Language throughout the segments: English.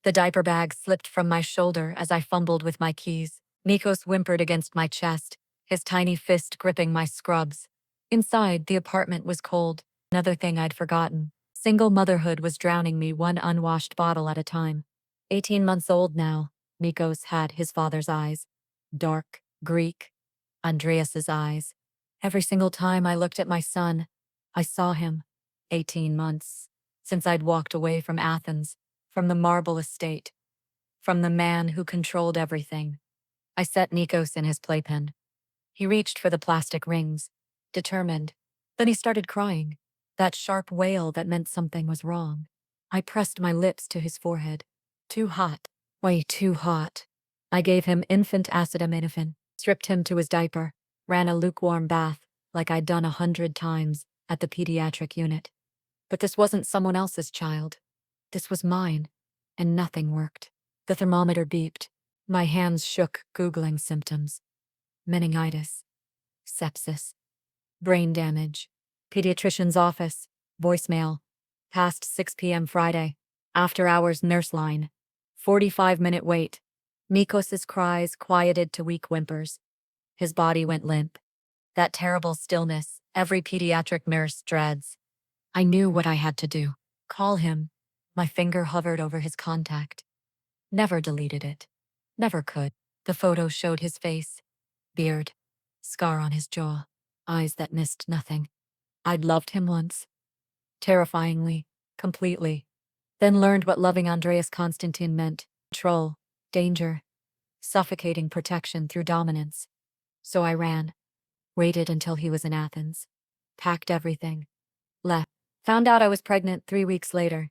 The diaper bag slipped from my shoulder as I fumbled with my keys. Nikos whimpered against my chest, his tiny fist gripping my scrubs. Inside, the apartment was cold. Another thing I'd forgotten. Single motherhood was drowning me one unwashed bottle at a time. 18 months old now, Nikos had his father's eyes. Dark, Greek. Andreas's eyes. Every single time I looked at my son, I saw him. 18 months. Since I'd walked away from Athens, from the marble estate, from the man who controlled everything. I set Nikos in his playpen. He reached for the plastic rings, determined. Then he started crying, that sharp wail that meant something was wrong. I pressed my lips to his forehead. Too hot. Way too hot. I gave him infant acetaminophen, stripped him to his diaper, ran a lukewarm bath, like I'd done 100 times at the pediatric unit. But this wasn't someone else's child. This was mine, and nothing worked. The thermometer beeped. My hands shook, Googling symptoms. Meningitis. Sepsis. Brain damage. Pediatrician's office. Voicemail. Past 6 p.m. Friday. After hours nurse line. 45-minute wait. Nikos's cries quieted to weak whimpers. His body went limp. That terrible stillness every pediatric nurse dreads. I knew what I had to do. Call him. My finger hovered over his contact. Never deleted it. Never could. The photo showed his face. Beard. Scar on his jaw. Eyes that missed nothing. I'd loved him once. Terrifyingly. Completely. Then learned what loving Andreas Constantine meant. Control. Danger. Suffocating protection through dominance. So I ran. Waited until he was in Athens. Packed everything. Left. Found out I was pregnant 3 weeks later.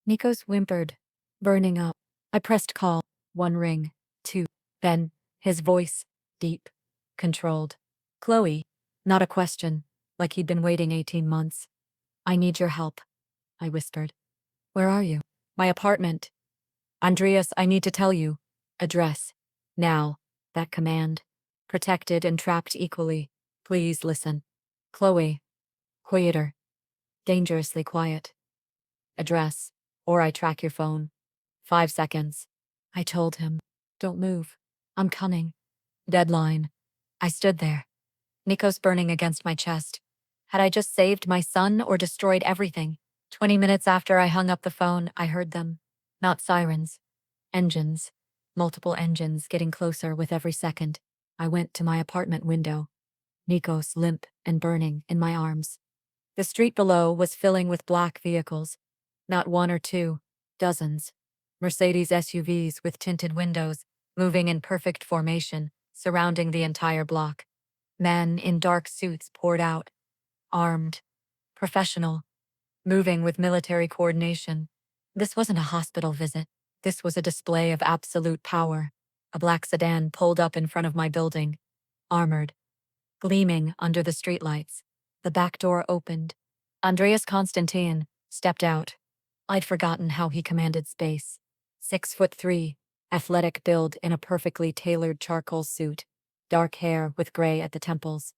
Nikos whimpered. Burning up. I pressed call. 1 ring. 2. Then, his voice. Deep. Controlled. Chloe. Not a question. Like he'd been waiting 18 months. I need your help. I whispered. Where are you? My apartment. Andreas, I need to tell you. Address. Now. That command. Protected and trapped equally. Please listen. Chloe. Quieter. Dangerously quiet. Address. Or I track your phone. 5 seconds. I told him. Don't move. I'm coming. Deadline. I stood there. Nikos burning against my chest. Had I just saved my son or destroyed everything? 20 minutes after I hung up the phone, I heard them. Not sirens. Engines. Multiple engines getting closer with every second. I went to my apartment window. Nikos limp and burning in my arms. The street below was filling with black vehicles. Not 1 or 2. Dozens. Mercedes SUVs with tinted windows, moving in perfect formation, surrounding the entire block. Men in dark suits poured out. Armed. Professional. Moving with military coordination. This wasn't a hospital visit. This was a display of absolute power. A black sedan pulled up in front of my building. Armored. Gleaming under the streetlights. The back door opened. Andreas Constantine stepped out. I'd forgotten how he commanded space. 6'3", athletic build in a perfectly tailored charcoal suit. Dark hair with gray at the temples.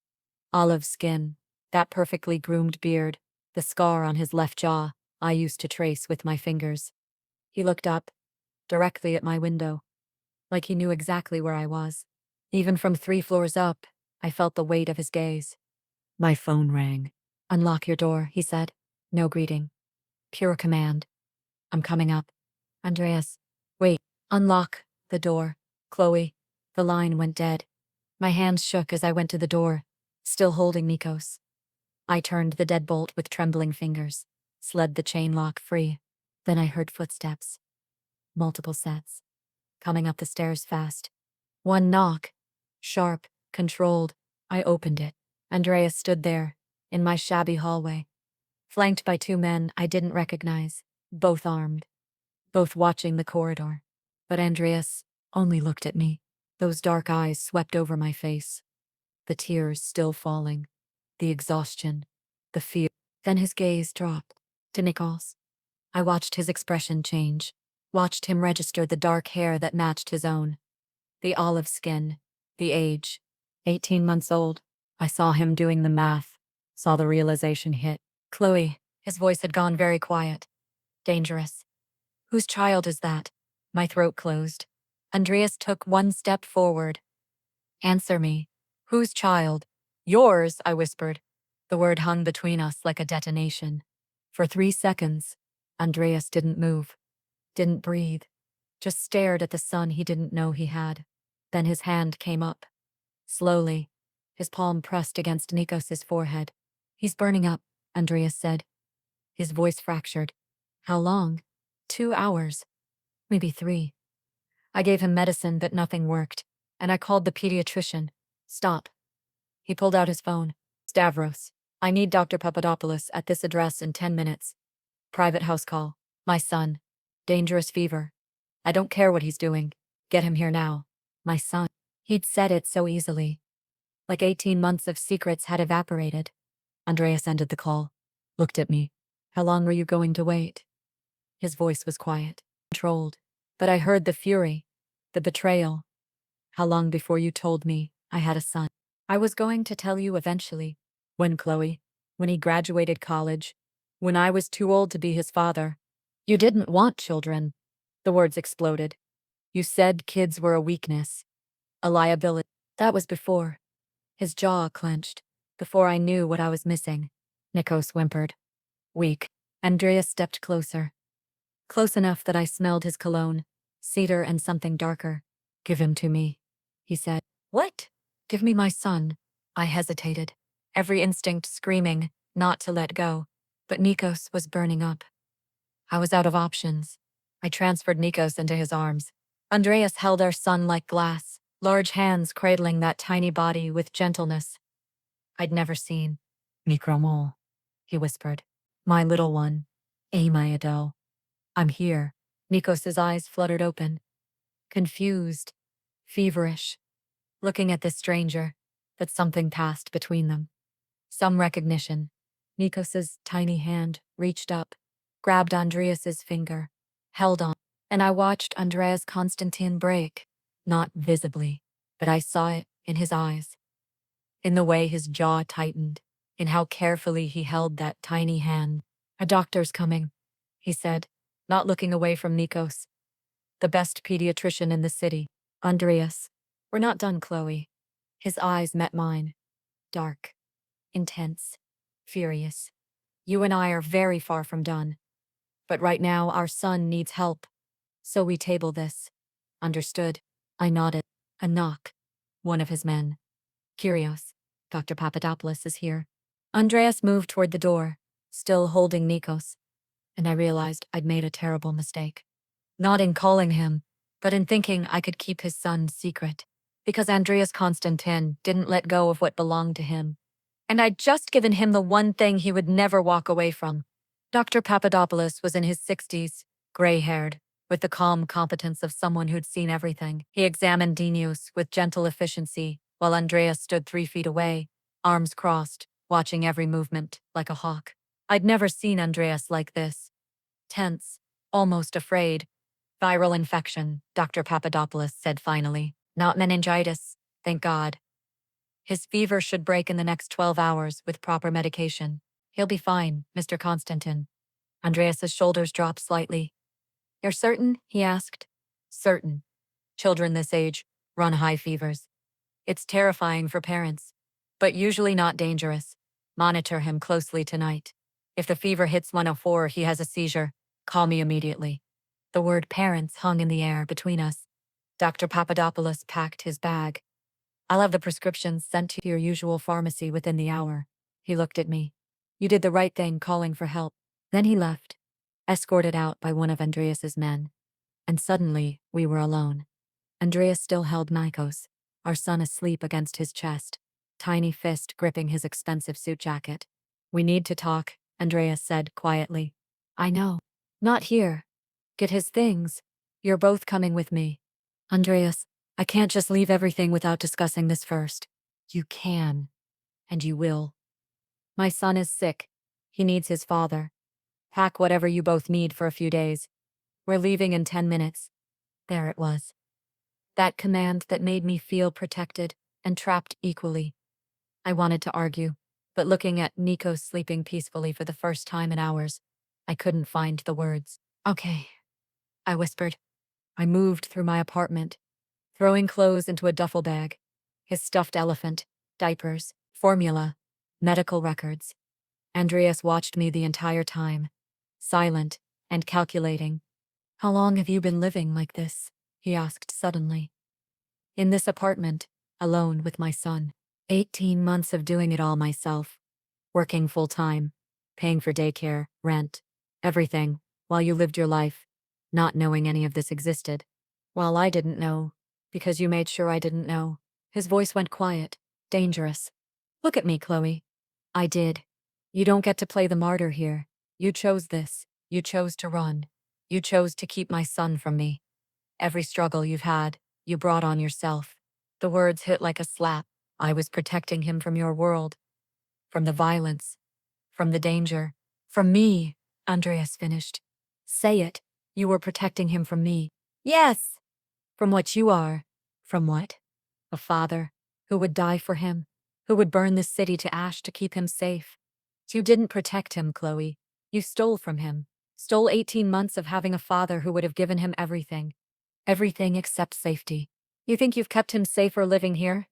Olive skin. That perfectly groomed beard. The scar on his left jaw I used to trace with my fingers. He looked up, directly at my window, like he knew exactly where I was. Even from 3 floors up, I felt the weight of his gaze. My phone rang. Unlock your door, he said. No greeting. Pure command. I'm coming up. Andreas. Wait. Unlock the door. Chloe. The line went dead. My hands shook as I went to the door, still holding Nikos. I turned the deadbolt with trembling fingers, slid the chain lock free. Then I heard footsteps. Multiple sets. Coming up the stairs fast. One knock. Sharp, controlled. I opened it. Andreas stood there, in my shabby hallway, flanked by 2 men I didn't recognize, both armed, both watching the corridor. But Andreas only looked at me. Those dark eyes swept over my face. The tears still falling. The exhaustion. The fear. Then his gaze dropped to Nikos. I watched his expression change. Watched him register the dark hair that matched his own. The olive skin. The age. 18 months old. I saw him doing the math. Saw the realization hit. Chloe. His voice had gone very quiet. Dangerous. Whose child is that? My throat closed. Andreas took one step forward. Answer me. Whose child? Yours, I whispered. The word hung between us like a detonation. For 3 seconds, Andreas didn't move, didn't breathe, just stared at the son he didn't know he had. Then his hand came up. Slowly, his palm pressed against Nikos's forehead. He's burning up, Andreas said. His voice fractured. How long? 2 hours. Maybe 3. I gave him medicine, but nothing worked, and I called the pediatrician. Stop. He pulled out his phone. Stavros, I need Dr. Papadopoulos at this address in 10 minutes. Private house call. My son. Dangerous fever. I don't care what he's doing. Get him here now. My son. He'd said it so easily. Like 18 months of secrets had evaporated. Andreas ended the call. Looked at me. How long were you going to wait? His voice was quiet, controlled. But I heard the fury, the betrayal. How long before you told me I had a son? I was going to tell you eventually. When Chloe? When he graduated college? When I was too old to be his father? You didn't want children. The words exploded. You said kids were a weakness, a liability. That was before. His jaw clenched. Before I knew what I was missing. Nikos whimpered. Weak. Andreas stepped closer. Close enough that I smelled his cologne, cedar and something darker. Give him to me, he said. What? Give me my son. I hesitated, every instinct screaming not to let go. But Nikos was burning up. I was out of options. I transferred Nikos into his arms. Andreas held our son like glass, large hands cradling that tiny body with gentleness I'd never seen. Mikromo, he whispered. My little one. Amayado. I'm here. Nikos's eyes fluttered open. Confused. Feverish. Looking at this stranger. But something passed between them. Some recognition. Nikos's tiny hand reached up, grabbed Andreas's finger, held on, and I watched Andreas Constantine break. Not visibly, but I saw it in his eyes. In the way his jaw tightened, in how carefully he held that tiny hand. A doctor's coming, he said, not looking away from Nikos. The best pediatrician in the city. Andreas. We're not done, Chloe. His eyes met mine. Dark. Intense. Furious. You and I are very far from done. But right now our son needs help. So we table this. Understood. I nodded. A knock. One of his men. Kyrios. Dr. Papadopoulos is here. Andreas moved toward the door, still holding Nikos. And I realized I'd made a terrible mistake. Not in calling him, but in thinking I could keep his son secret. Because Andreas Constantin didn't let go of what belonged to him. And I'd just given him the one thing he would never walk away from. Dr. Papadopoulos was in his 60s, gray-haired, with the calm competence of someone who'd seen everything. He examined Dinius with gentle efficiency, while Andreas stood 3 feet away, arms crossed, watching every movement, like a hawk. I'd never seen Andreas like this. Tense, almost afraid. Viral infection, Dr. Papadopoulos said finally. Not meningitis, thank God. His fever should break in the next 12 hours with proper medication. He'll be fine, Mr. Constantin. Andreas's shoulders dropped slightly. You're certain? He asked. Certain. Children this age run high fevers. It's terrifying for parents, but usually not dangerous. Monitor him closely tonight. If the fever hits 104 or he has a seizure, call me immediately. The word parents hung in the air between us. Dr. Papadopoulos packed his bag. I'll have the prescriptions sent to your usual pharmacy within the hour. He looked at me. You did the right thing calling for help. Then he left, escorted out by one of Andreas's men. And suddenly, we were alone. Andreas still held Nikos, our son asleep against his chest, tiny fist gripping his expensive suit jacket. We need to talk, Andreas said quietly. I know. Not here. Get his things. You're both coming with me. Andreas, I can't just leave everything without discussing this first. You can. And you will. My son is sick. He needs his father. Pack whatever you both need for a few days. We're leaving in 10 minutes. There it was. That command that made me feel protected and trapped equally. I wanted to argue, but looking at Nikos sleeping peacefully for the first time in hours, I couldn't find the words. Okay, I whispered. I moved through my apartment, throwing clothes into a duffel bag. His stuffed elephant, diapers, formula, medical records. Andreas watched me the entire time, silent and calculating. How long have you been living like this? He asked suddenly. In this apartment, alone with my son. 18 months of doing it all myself. Working full-time, paying for daycare, rent, everything, while you lived your life, not knowing any of this existed. While I didn't know, because you made sure I didn't know. His voice went quiet, dangerous. Look at me, Chloe. I did. You don't get to play the martyr here. You chose this. You chose to run. You chose to keep my son from me. Every struggle you've had, you brought on yourself. The words hit like a slap. I was protecting him from your world, from the violence, from the danger, from me, Andreas finished. Say it. You were protecting him from me. Yes. From what you are. From what? A father who would die for him, who would burn this city to ash to keep him safe. You didn't protect him, Chloe. You stole from him. Stole 18 months of having a father who would have given him everything. Everything except safety. You think you've kept him safer living here?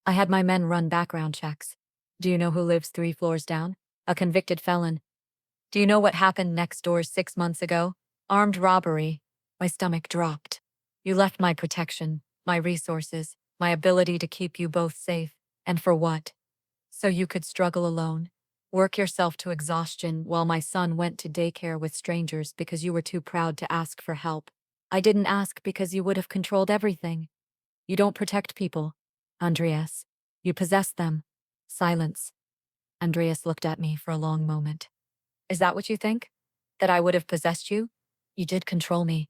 I had my men run background checks. Do you know who lives 3 floors down? A convicted felon. Do you know what happened next door 6 months ago? Armed robbery. My stomach dropped. You left my protection, my resources, my ability to keep you both safe. And for what? So you could struggle alone. Work yourself to exhaustion while my son went to daycare with strangers because you were too proud to ask for help. I didn't ask because you would have controlled everything. You don't protect people, Andreas. You possess them. Silence. Andreas looked at me for a long moment. Is that what you think? That I would have possessed you? You did control me.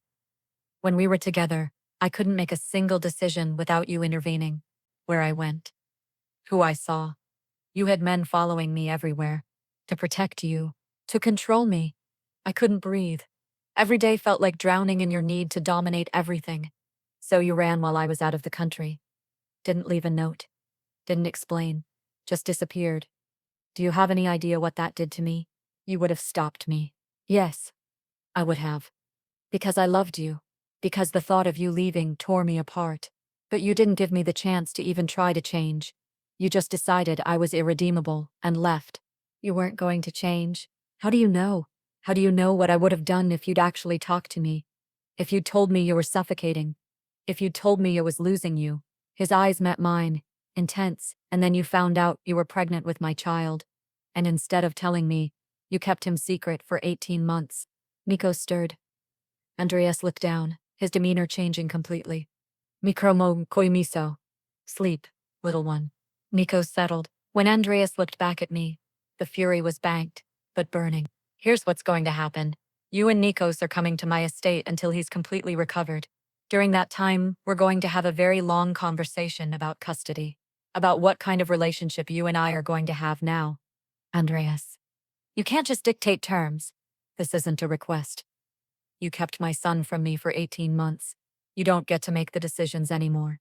When we were together, I couldn't make a single decision without you intervening. Where I went. Who I saw. You had men following me everywhere. To protect you. To control me. I couldn't breathe. Every day felt like drowning in your need to dominate everything. So you ran while I was out of the country. Didn't leave a note. Didn't explain. Just disappeared. Do you have any idea what that did to me? You would have stopped me. Yes, I would have. Because I loved you. Because the thought of you leaving tore me apart. But you didn't give me the chance to even try to change. You just decided I was irredeemable and left. You weren't going to change. How do you know? How do you know what I would have done if you'd actually talked to me? If you'd told me you were suffocating? If you'd told me I was losing you? His eyes met mine, intense, and then you found out you were pregnant with my child. And instead of telling me, you kept him secret for 18 months. Nico stirred. Andreas looked down, his demeanor changing completely. Mikromo koimiso. Sleep, little one. Nico settled. When Andreas looked back at me, the fury was banked, but burning. Here's what's going to happen. You and Nikos are coming to my estate until he's completely recovered. During that time, we're going to have a very long conversation about custody. About what kind of relationship you and I are going to have now. Andreas. You can't just dictate terms. This isn't a request. You kept my son from me for 18 months. You don't get to make the decisions anymore.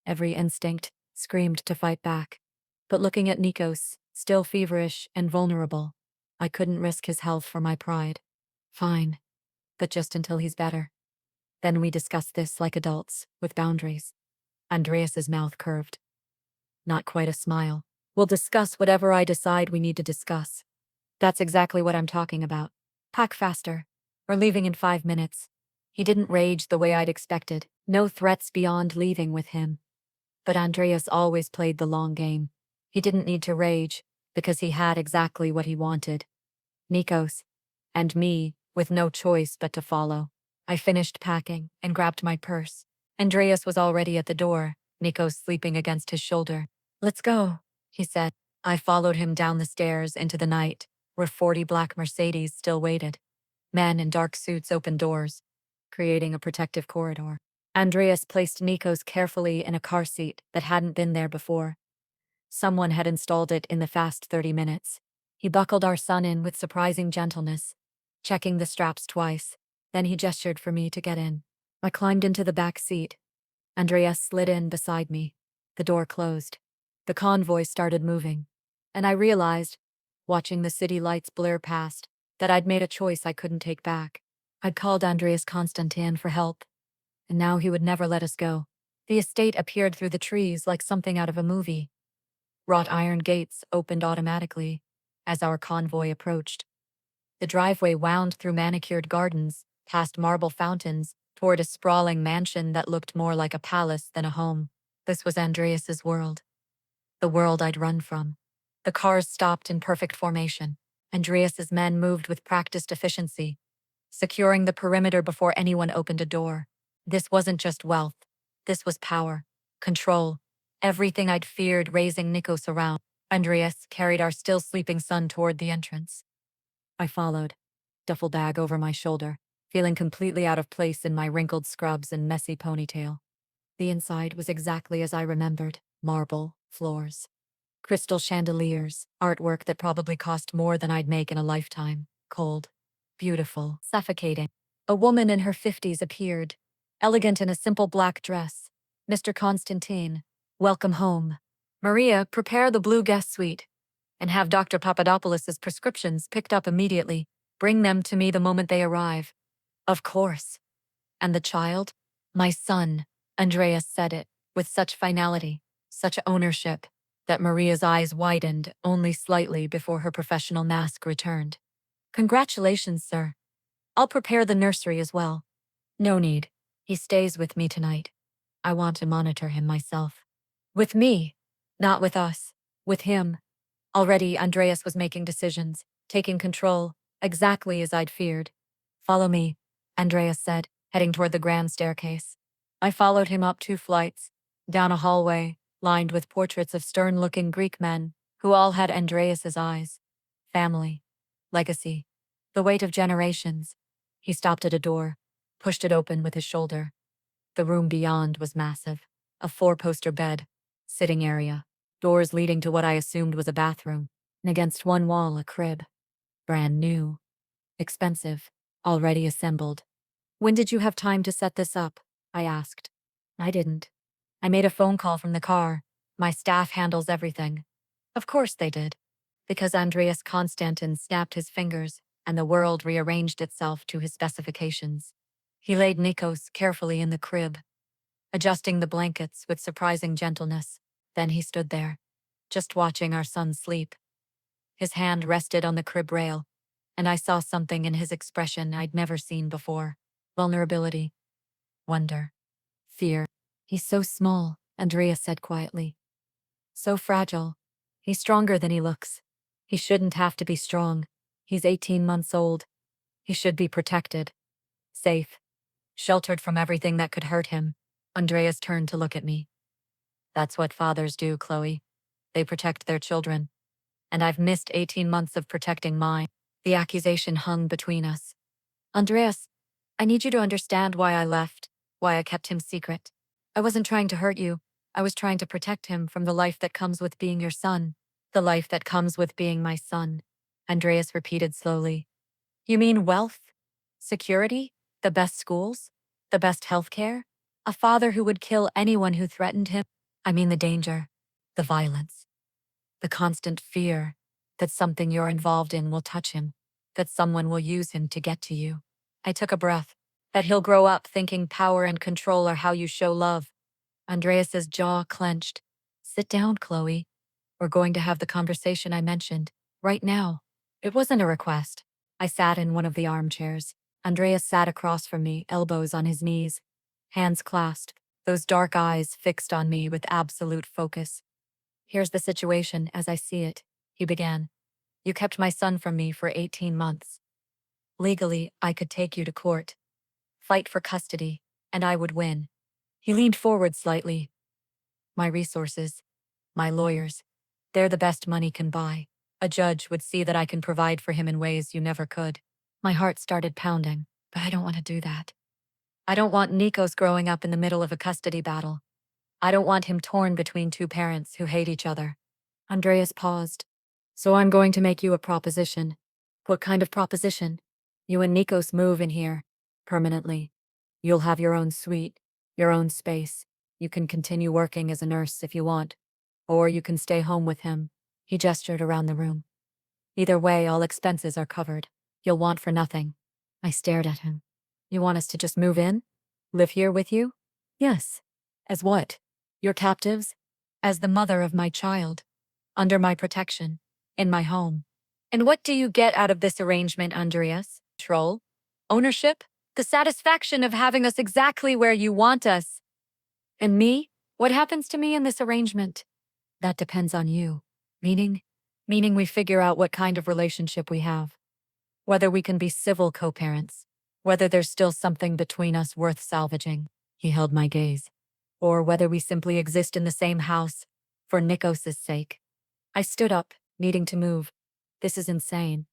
Every instinct screamed to fight back. But looking at Nikos, still feverish and vulnerable, I couldn't risk his health for my pride. Fine. But just until he's better. Then we discuss this like adults, with boundaries. Andreas's mouth curved. Not quite a smile. We'll discuss whatever I decide we need to discuss. That's exactly what I'm talking about. Pack faster. We're leaving in 5 minutes. He didn't rage the way I'd expected. No threats beyond leaving with him. But Andreas always played the long game. He didn't need to rage, because he had exactly what he wanted. Nikos. And me, with no choice but to follow. I finished packing and grabbed my purse. Andreas was already at the door, Nikos sleeping against his shoulder. Let's go, he said. I followed him down the stairs into the night, where 40 black Mercedes still waited. Men in dark suits opened doors, creating a protective corridor. Andreas placed Nikos carefully in a car seat that hadn't been there before. Someone had installed it in the fast 30 minutes. He buckled our son in with surprising gentleness, checking the straps twice. Then he gestured for me to get in. I climbed into the back seat. Andreas slid in beside me. The door closed. The convoy started moving. And I realized, watching the city lights blur past, that I'd made a choice I couldn't take back. I'd called Andreas Constantin for help. and now he would never let us go. The estate appeared through the trees like something out of a movie. Wrought iron gates opened automatically as our convoy approached. The driveway wound through manicured gardens, past marble fountains, toward a sprawling mansion that looked more like a palace than a home. This was Andreas's world. The world I'd run from. The cars stopped in perfect formation. Andreas's men moved with practiced efficiency, securing the perimeter before anyone opened a door. This wasn't just wealth. This was power, control, everything I'd feared raising Nikos around. Andreas carried our still sleeping son toward the entrance. I followed, duffel bag over my shoulder, feeling completely out of place in my wrinkled scrubs and messy ponytail. The inside was exactly as I remembered: marble floors, crystal chandeliers, artwork that probably cost more than I'd make in a lifetime. Cold, beautiful, suffocating. A woman in her 50s appeared, elegant in a simple black dress. "Mr. Constantine, welcome home. Maria, prepare the blue guest suite, and have Dr. Papadopoulos's prescriptions picked up immediately. Bring them to me the moment they arrive." Of course. And the child? My son. Andreas said it with such finality, such ownership, that Maria's eyes widened only slightly before her professional mask returned. "Congratulations, sir. I'll prepare the nursery as well." "No need. He stays with me tonight. I want to monitor him myself." "With me? Not with us. With him." Already, Andreas was making decisions, taking control, exactly as I'd feared. "Follow me," Andreas said, heading toward the grand staircase. I followed him up 2 flights, down a hallway lined with portraits of stern-looking Greek men who all had Andreas's eyes. Family. Legacy. The weight of generations. He stopped at a door, pushed it open with his shoulder. The room beyond was massive. A 4-poster bed, sitting area, doors leading to what I assumed was a bathroom, and against one wall a crib. Brand new. Expensive. Already assembled. "When did you have time to set this up?" I asked. "I didn't. I made a phone call from the car. My staff handles everything." Of course they did. Because Andreas Constantin snapped his fingers, and the world rearranged itself to his specifications. He laid Nikos carefully in the crib, adjusting the blankets with surprising gentleness. Then he stood there, just watching our son sleep. His hand rested on the crib rail, and I saw something in his expression I'd never seen before. Vulnerability. Wonder. Fear. "He's so small," Andreas said quietly. "So fragile. He's stronger than he looks. He shouldn't have to be strong. He's 18 months old. He should be protected. Safe. Sheltered from everything that could hurt him." Andreas turned to look at me. "That's what fathers do, Chloe. They protect their children. And I've missed 18 months of protecting mine." The accusation hung between us. "Andreas, I need you to understand why I left, why I kept him secret. I wasn't trying to hurt you. I was trying to protect him from the life that comes with being your son. The life that comes with being my son," Andreas repeated slowly. "You mean wealth? Security? The best schools? The best healthcare? A father who would kill anyone who threatened him?" "I mean the danger, the violence, the constant fear that something you're involved in will touch him, that someone will use him to get to you." I took a breath. "That he'll grow up thinking power and control are how you show love." Andreas's jaw clenched. "Sit down, Chloe. We're going to have the conversation I mentioned, right now." It wasn't a request. I sat in one of the armchairs. Andreas sat across from me, elbows on his knees, hands clasped, those dark eyes fixed on me with absolute focus. "Here's the situation as I see it," he began. "You kept my son from me for 18 months. Legally, I could take you to court, fight for custody, and I would win." He leaned forward slightly. "My resources, my lawyers, they're the best money can buy. A judge would see that I can provide for him in ways you never could." My heart started pounding, but I don't want to do that. I don't want Nikos growing up in the middle of a custody battle. I don't want him torn between 2 parents who hate each other. Andreas paused. "So I'm going to make you a proposition." "What kind of proposition?" "You and Nikos move in here, permanently. You'll have your own suite, your own space. You can continue working as a nurse if you want, or you can stay home with him." He gestured around the room. "Either way, all expenses are covered. You'll want for nothing." I stared at him. "You want us to just move in? Live here with you? Yes. As what? Your captives? As the mother of my child. Under my protection. In my home. And what do you get out of this arrangement, Andreas? Control? Ownership? The satisfaction of having us exactly where you want us. And me? What happens to me in this arrangement? That depends on you. Meaning? Meaning we figure out what kind of relationship we have. Whether we can be civil co-parents. Whether there's still something between us worth salvaging. He held my gaze. Or whether we simply exist in the same house, for Nikos's sake. I stood up, needing to move. This is insane.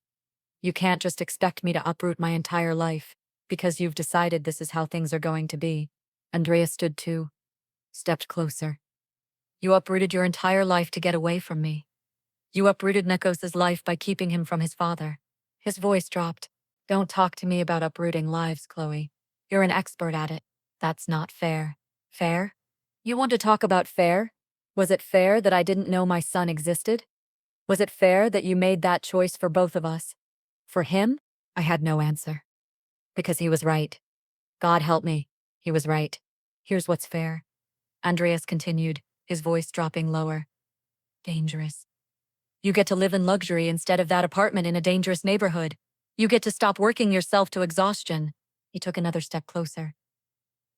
You can't just expect me to uproot my entire life, because you've decided this is how things are going to be. Andreas stood too, stepped closer. You uprooted your entire life to get away from me. You uprooted Nikos's life by keeping him from his father. His voice dropped. Don't talk to me about uprooting lives, Chloe. You're an expert at it. That's not fair. Fair? You want to talk about fair? Was it fair that I didn't know my son existed? Was it fair that you made that choice for both of us? For him? I had no answer. Because he was right. God help me. He was right. Here's what's fair. Andreas continued, his voice dropping lower. Dangerous. You get to live in luxury instead of that apartment in a dangerous neighborhood. You get to stop working yourself to exhaustion. He took another step closer.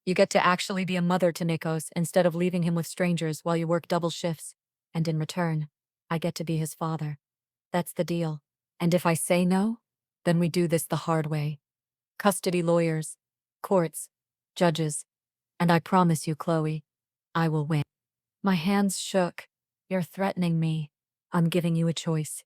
You get to actually be a mother to Nikos instead of leaving him with strangers while you work double shifts. And in return, I get to be his father. That's the deal. And if I say no, then we do this the hard way. Custody lawyers, courts, judges. And I promise you, Chloe, I will win. My hands shook. You're threatening me. I'm giving you a choice.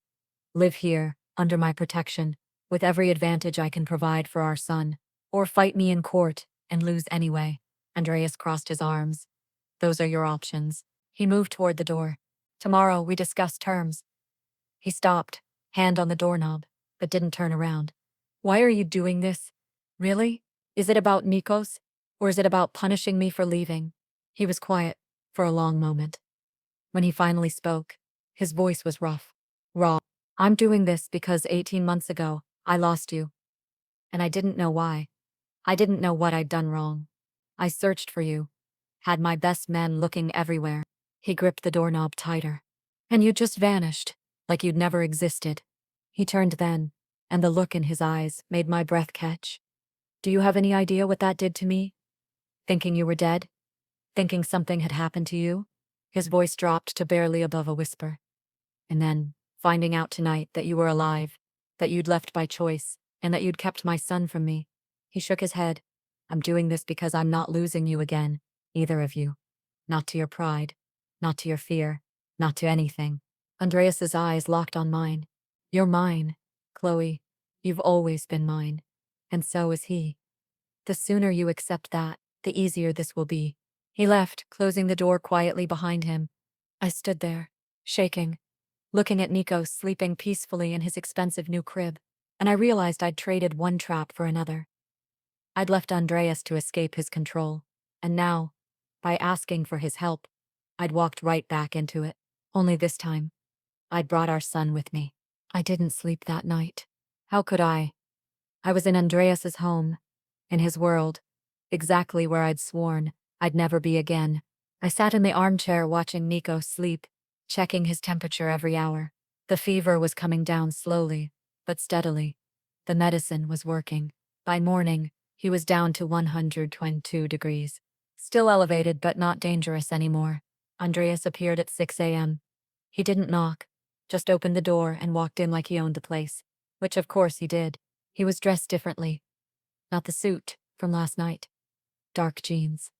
Live here, under my protection, with every advantage I can provide for our son. Or fight me in court and lose anyway. Andreas crossed his arms. Those are your options. He moved toward the door. Tomorrow we discuss terms. He stopped, hand on the doorknob, but didn't turn around. Why are you doing this? Really? Is it about Nikos? Or is it about punishing me for leaving? He was quiet for a long moment. When he finally spoke, his voice was rough, raw. I'm doing this because 18 months ago, I lost you. And I didn't know why. I didn't know what I'd done wrong. I searched for you, had my best men looking everywhere. He gripped the doorknob tighter. And you just vanished, like you'd never existed. He turned then, and the look in his eyes made my breath catch. Do you have any idea what that did to me? Thinking you were dead? Thinking something had happened to you? His voice dropped to barely above a whisper. And then, finding out tonight that you were alive, that you'd left by choice, and that you'd kept my son from me. He shook his head. I'm doing this because I'm not losing you again, either of you. Not to your pride, not to your fear, not to anything. Andreas's eyes locked on mine. You're mine, Chloe. You've always been mine. And so is he. The sooner you accept that, the easier this will be. He left, closing the door quietly behind him. I stood there, shaking, looking at Nikos sleeping peacefully in his expensive new crib, and I realized I'd traded one trap for another. I'd left Andreas to escape his control, and now, by asking for his help, I'd walked right back into it. Only this time, I'd brought our son with me. I didn't sleep that night. How could I? I was in Andreas's home, in his world, exactly where I'd sworn I'd never be again. I sat in the armchair watching Nikos sleep, checking his temperature every hour. The fever was coming down slowly, but steadily. The medicine was working. By morning, he was down to 122 degrees. Still elevated, but not dangerous anymore. Andreas appeared at 6 a.m. He didn't knock, just opened the door and walked in like he owned the place, which of course he did. He was dressed differently. Not the suit from last night. Dark jeans.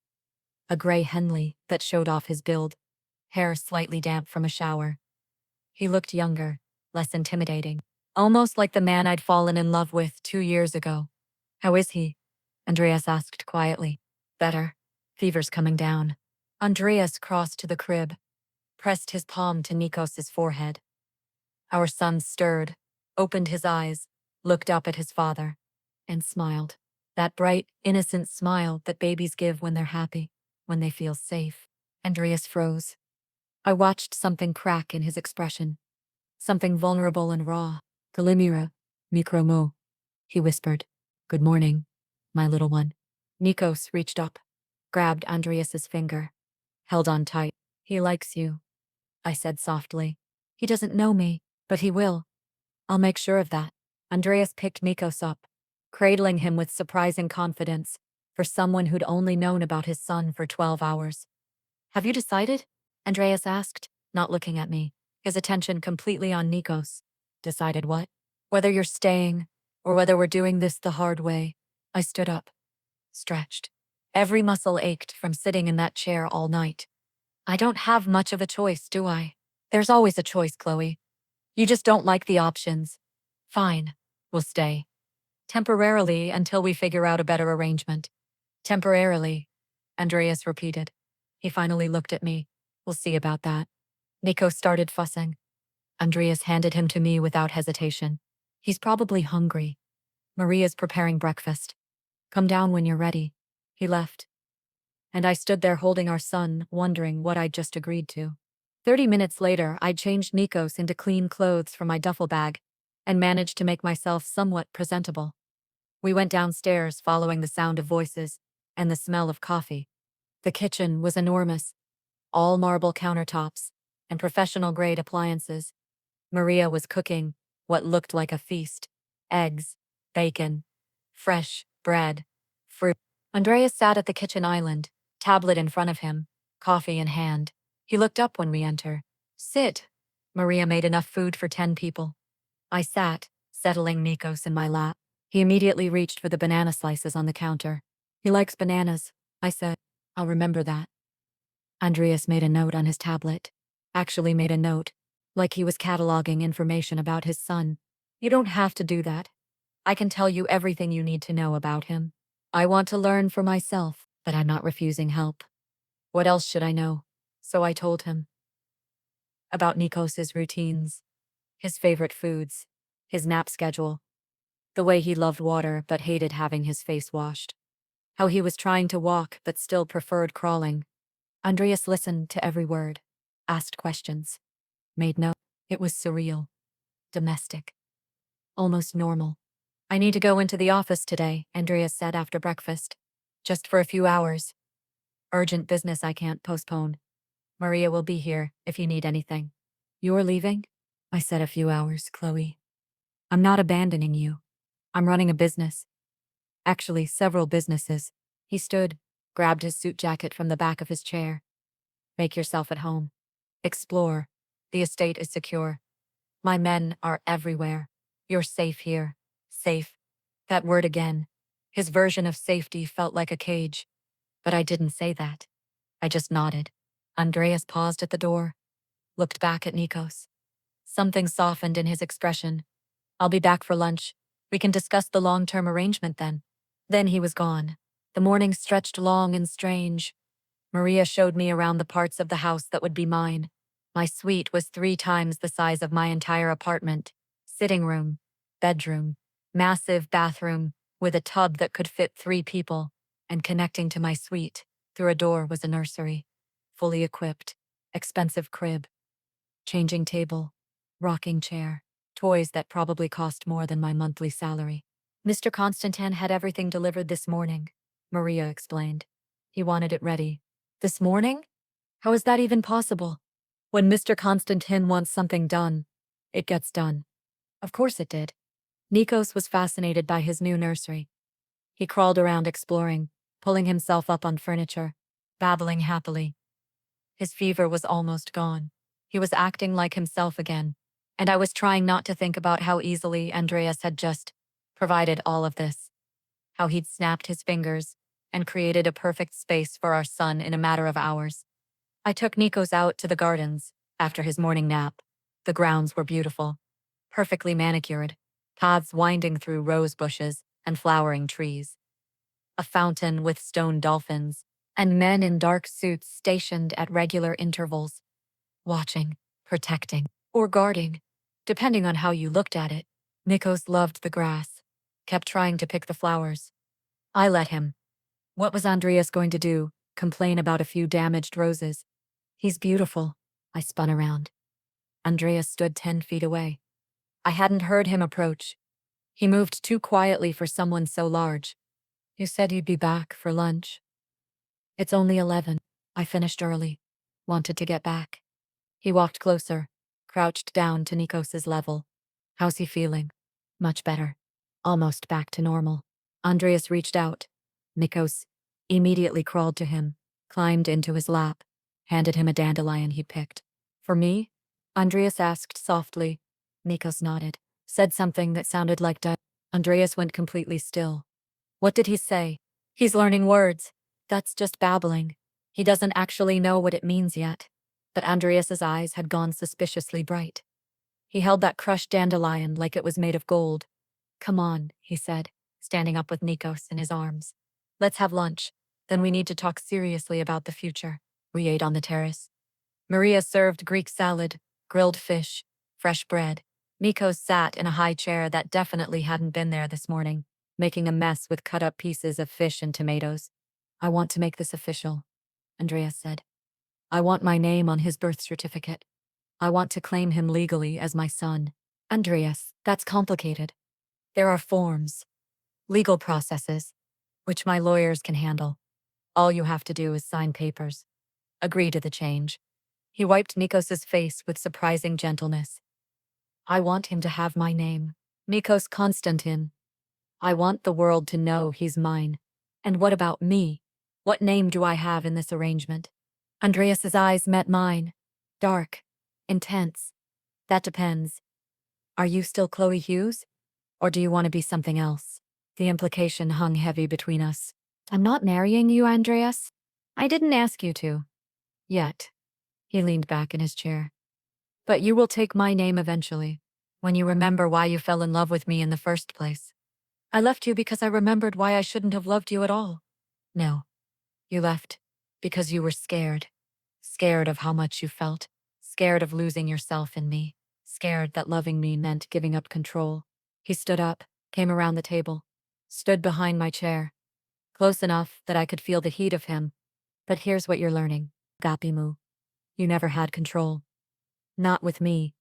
A gray Henley that showed off his build, hair slightly damp from a shower. He looked younger, less intimidating, almost like the man I'd fallen in love with 2 years ago. How is he? Andreas asked quietly. Better. Fever's coming down. Andreas crossed to the crib, pressed his palm to Nikos's forehead. Our son stirred, opened his eyes, looked up at his father, and smiled. That bright, innocent smile that babies give when they're happy, when they feel safe. Andreas froze. I watched something crack in his expression. Something vulnerable and raw. Kalimira, mikromo, he whispered. Good morning, my little one. Nikos reached up, grabbed Andreas's finger, held on tight. He likes you, I said softly. He doesn't know me, but he will. I'll make sure of that. Andreas picked Nikos up, cradling him with surprising confidence for someone who'd only known about his son for 12 hours. Have you decided? Andreas asked, not looking at me, his attention completely on Nikos. Decided what? Whether you're staying, or whether we're doing this the hard way. I stood up, stretched. Every muscle ached from sitting in that chair all night. I don't have much of a choice, do I? There's always a choice, Chloe. You just don't like the options. Fine, we'll stay. Temporarily until we figure out a better arrangement. Temporarily, Andreas repeated. He finally looked at me. We'll see about that. Nico started fussing. Andreas handed him to me without hesitation. He's probably hungry. Maria's preparing breakfast. Come down when you're ready. He left. And I stood there holding our son, wondering what I'd just agreed to. 30 minutes later, I'd changed Nikos into clean clothes from my duffel bag and managed to make myself somewhat presentable. We went downstairs following the sound of voices and the smell of coffee. The kitchen was enormous, all marble countertops and professional-grade appliances. Maria was cooking what looked like a feast: eggs, bacon, fresh bread, fruit. Andreas sat at the kitchen island, tablet in front of him, coffee in hand. He looked up when we entered. Sit. Maria made enough food for 10 people. I sat, settling Nikos in my lap. He immediately reached for the banana slices on the counter. He likes bananas, I said. I'll remember that. Andreas made a note on his tablet. Actually made a note, like he was cataloging information about his son. You don't have to do that. I can tell you everything you need to know about him. I want to learn for myself, but I'm not refusing help. What else should I know? So I told him. About Nikos's routines, his favorite foods, his nap schedule, the way he loved water but hated having his face washed, how he was trying to walk but still preferred crawling. Andreas listened to every word, asked questions, made notes. It was surreal, domestic, almost normal. I need to go into the office today, Andreas said after breakfast. Just for a few hours. Urgent business I can't postpone. Maria will be here if you need anything. You're leaving? I said a few hours, Chloe. I'm not abandoning you. I'm running a business. Actually, several businesses. He stood, grabbed his suit jacket from the back of his chair. Make yourself at home. Explore. The estate is secure. My men are everywhere. You're safe here. Safe. That word again. His version of safety felt like a cage. But I didn't say that. I just nodded. Andreas paused at the door, looked back at Nikos. Something softened in his expression. I'll be back for lunch. We can discuss the long-term arrangement then. Then he was gone. The morning stretched long and strange. Maria showed me around the parts of the house that would be mine. My suite was 3 times the size of my entire apartment. Sitting room, bedroom, massive bathroom with a tub that could fit 3 people, and connecting to my suite, through a door, was a nursery. Fully equipped, expensive crib, changing table, rocking chair, toys that probably cost more than my monthly salary. Mr. Constantin had everything delivered this morning, Maria explained. He wanted it ready. This morning? How is that even possible? When Mr. Constantin wants something done, it gets done. Of course it did. Nikos was fascinated by his new nursery. He crawled around exploring, pulling himself up on furniture, babbling happily. His fever was almost gone. He was acting like himself again, and I was trying not to think about how easily Andreas had just provided all of this. How he'd snapped his fingers and created a perfect space for our son in a matter of hours. I took Nikos out to the gardens after his morning nap. The grounds were beautiful, perfectly manicured, paths winding through rose bushes and flowering trees. A fountain with stone dolphins, and men in dark suits stationed at regular intervals, watching, protecting, or guarding, depending on how you looked at it. Nikos loved the grass, kept trying to pick the flowers. I let him. What was Andreas going to do? Complain about a few damaged roses? He's beautiful. I spun around. Andreas stood 10 feet away. I hadn't heard him approach. He moved too quietly for someone so large. You said you'd be back for lunch. It's only 11. I finished early. Wanted to get back. He walked closer, crouched down to Nikos's level. How's he feeling? Much better. Almost back to normal. Andreas reached out. Nikos immediately crawled to him, climbed into his lap, handed him a dandelion he picked. For me? Andreas asked softly. Nikos nodded, said something that sounded like duh. Andreas went completely still. What did he say? He's learning words. That's just babbling. He doesn't actually know what it means yet. But Andreas's eyes had gone suspiciously bright. He held that crushed dandelion like it was made of gold. Come on, he said, standing up with Nikos in his arms. Let's have lunch. Then we need to talk seriously about the future. We ate on the terrace. Maria served Greek salad, grilled fish, fresh bread. Nikos sat in a high chair that definitely hadn't been there this morning, making a mess with cut-up pieces of fish and tomatoes. I want to make this official, Andreas said. I want my name on his birth certificate. I want to claim him legally as my son. Andreas, that's complicated. There are forms, legal processes, which my lawyers can handle. All you have to do is sign papers. Agree to the change. He wiped Nikos's face with surprising gentleness. I want him to have my name, Nikos Konstantin. I want the world to know he's mine. And what about me? What name do I have in this arrangement? Andreas's eyes met mine. Dark. Intense. That depends. Are you still Chloe Hughes? Or do you want to be something else? The implication hung heavy between us. I'm not marrying you, Andreas. I didn't ask you to. Yet. He leaned back in his chair. But you will take my name eventually, when you remember why you fell in love with me in the first place. I left you because I remembered why I shouldn't have loved you at all. No. You left because you were scared. Scared of how much you felt. Scared of losing yourself in me. Scared that loving me meant giving up control. He stood up, came around the table, stood behind my chair, close enough that I could feel the heat of him. But here's what you're learning, Gapimu. You never had control. Not with me.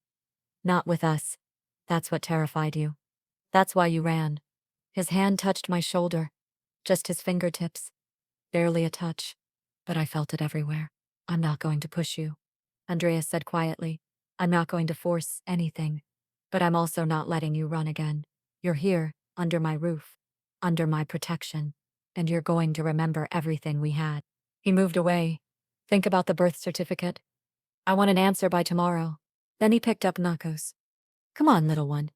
Not with us. That's what terrified you. That's why you ran. His hand touched my shoulder. Just his fingertips. Barely a touch. But I felt it everywhere. I'm not going to push you, Andreas said quietly. I'm not going to force anything. But I'm also not letting you run again. You're here, under my roof. Under my protection. And you're going to remember everything we had. He moved away. Think about the birth certificate. I want an answer by tomorrow. Then he picked up Nikos. Come on, little one.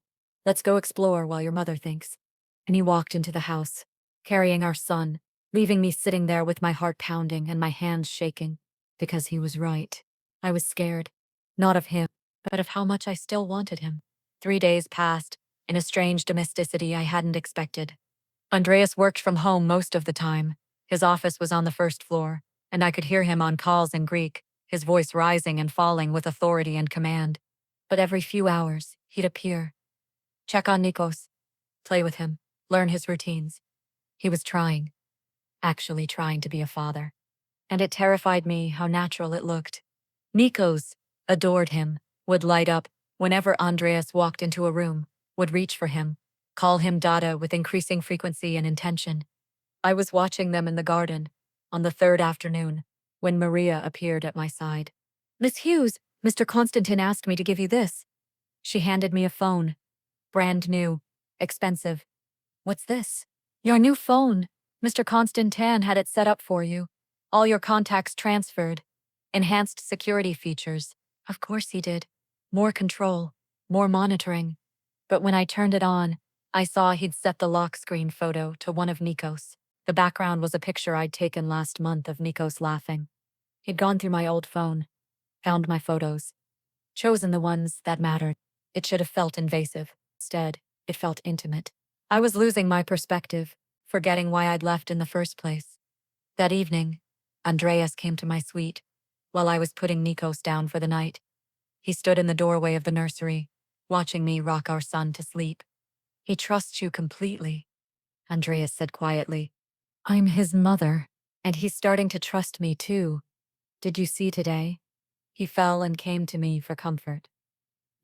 Let's go explore while your mother thinks. And he walked into the house, carrying our son, leaving me sitting there with my heart pounding and my hands shaking. Because he was right. I was scared. Not of him, but of how much I still wanted him. 3 days passed, in a strange domesticity I hadn't expected. Andreas worked from home most of the time. His office was on the first floor, and I could hear him on calls in Greek, his voice rising and falling with authority and command. But every few hours, he'd appear. Check on Nikos. Play with him. Learn his routines. He was trying. Actually trying to be a father. And it terrified me how natural it looked. Nikos adored him, would light up whenever Andreas walked into a room, would reach for him, call him Dada with increasing frequency and intention. I was watching them in the garden, on the third afternoon, when Maria appeared at my side. Miss Hughes, Mr. Constantin asked me to give you this. She handed me a phone. Brand new. Expensive. What's this? Your new phone. Mr. Constantin had it set up for you. All your contacts transferred. Enhanced security features. Of course he did. More control. More monitoring. But when I turned it on, I saw he'd set the lock screen photo to one of Nikos. The background was a picture I'd taken last month of Nikos laughing. He'd gone through my old phone, found my photos, chosen the ones that mattered. It should have felt invasive. Instead, it felt intimate. I was losing my perspective, forgetting why I'd left in the first place. That evening, Andreas came to my suite, while I was putting Nikos down for the night. He stood in the doorway of the nursery, watching me rock our son to sleep. He trusts you completely, Andreas said quietly. I'm his mother, and he's starting to trust me too. Did you see today? He fell and came to me for comfort.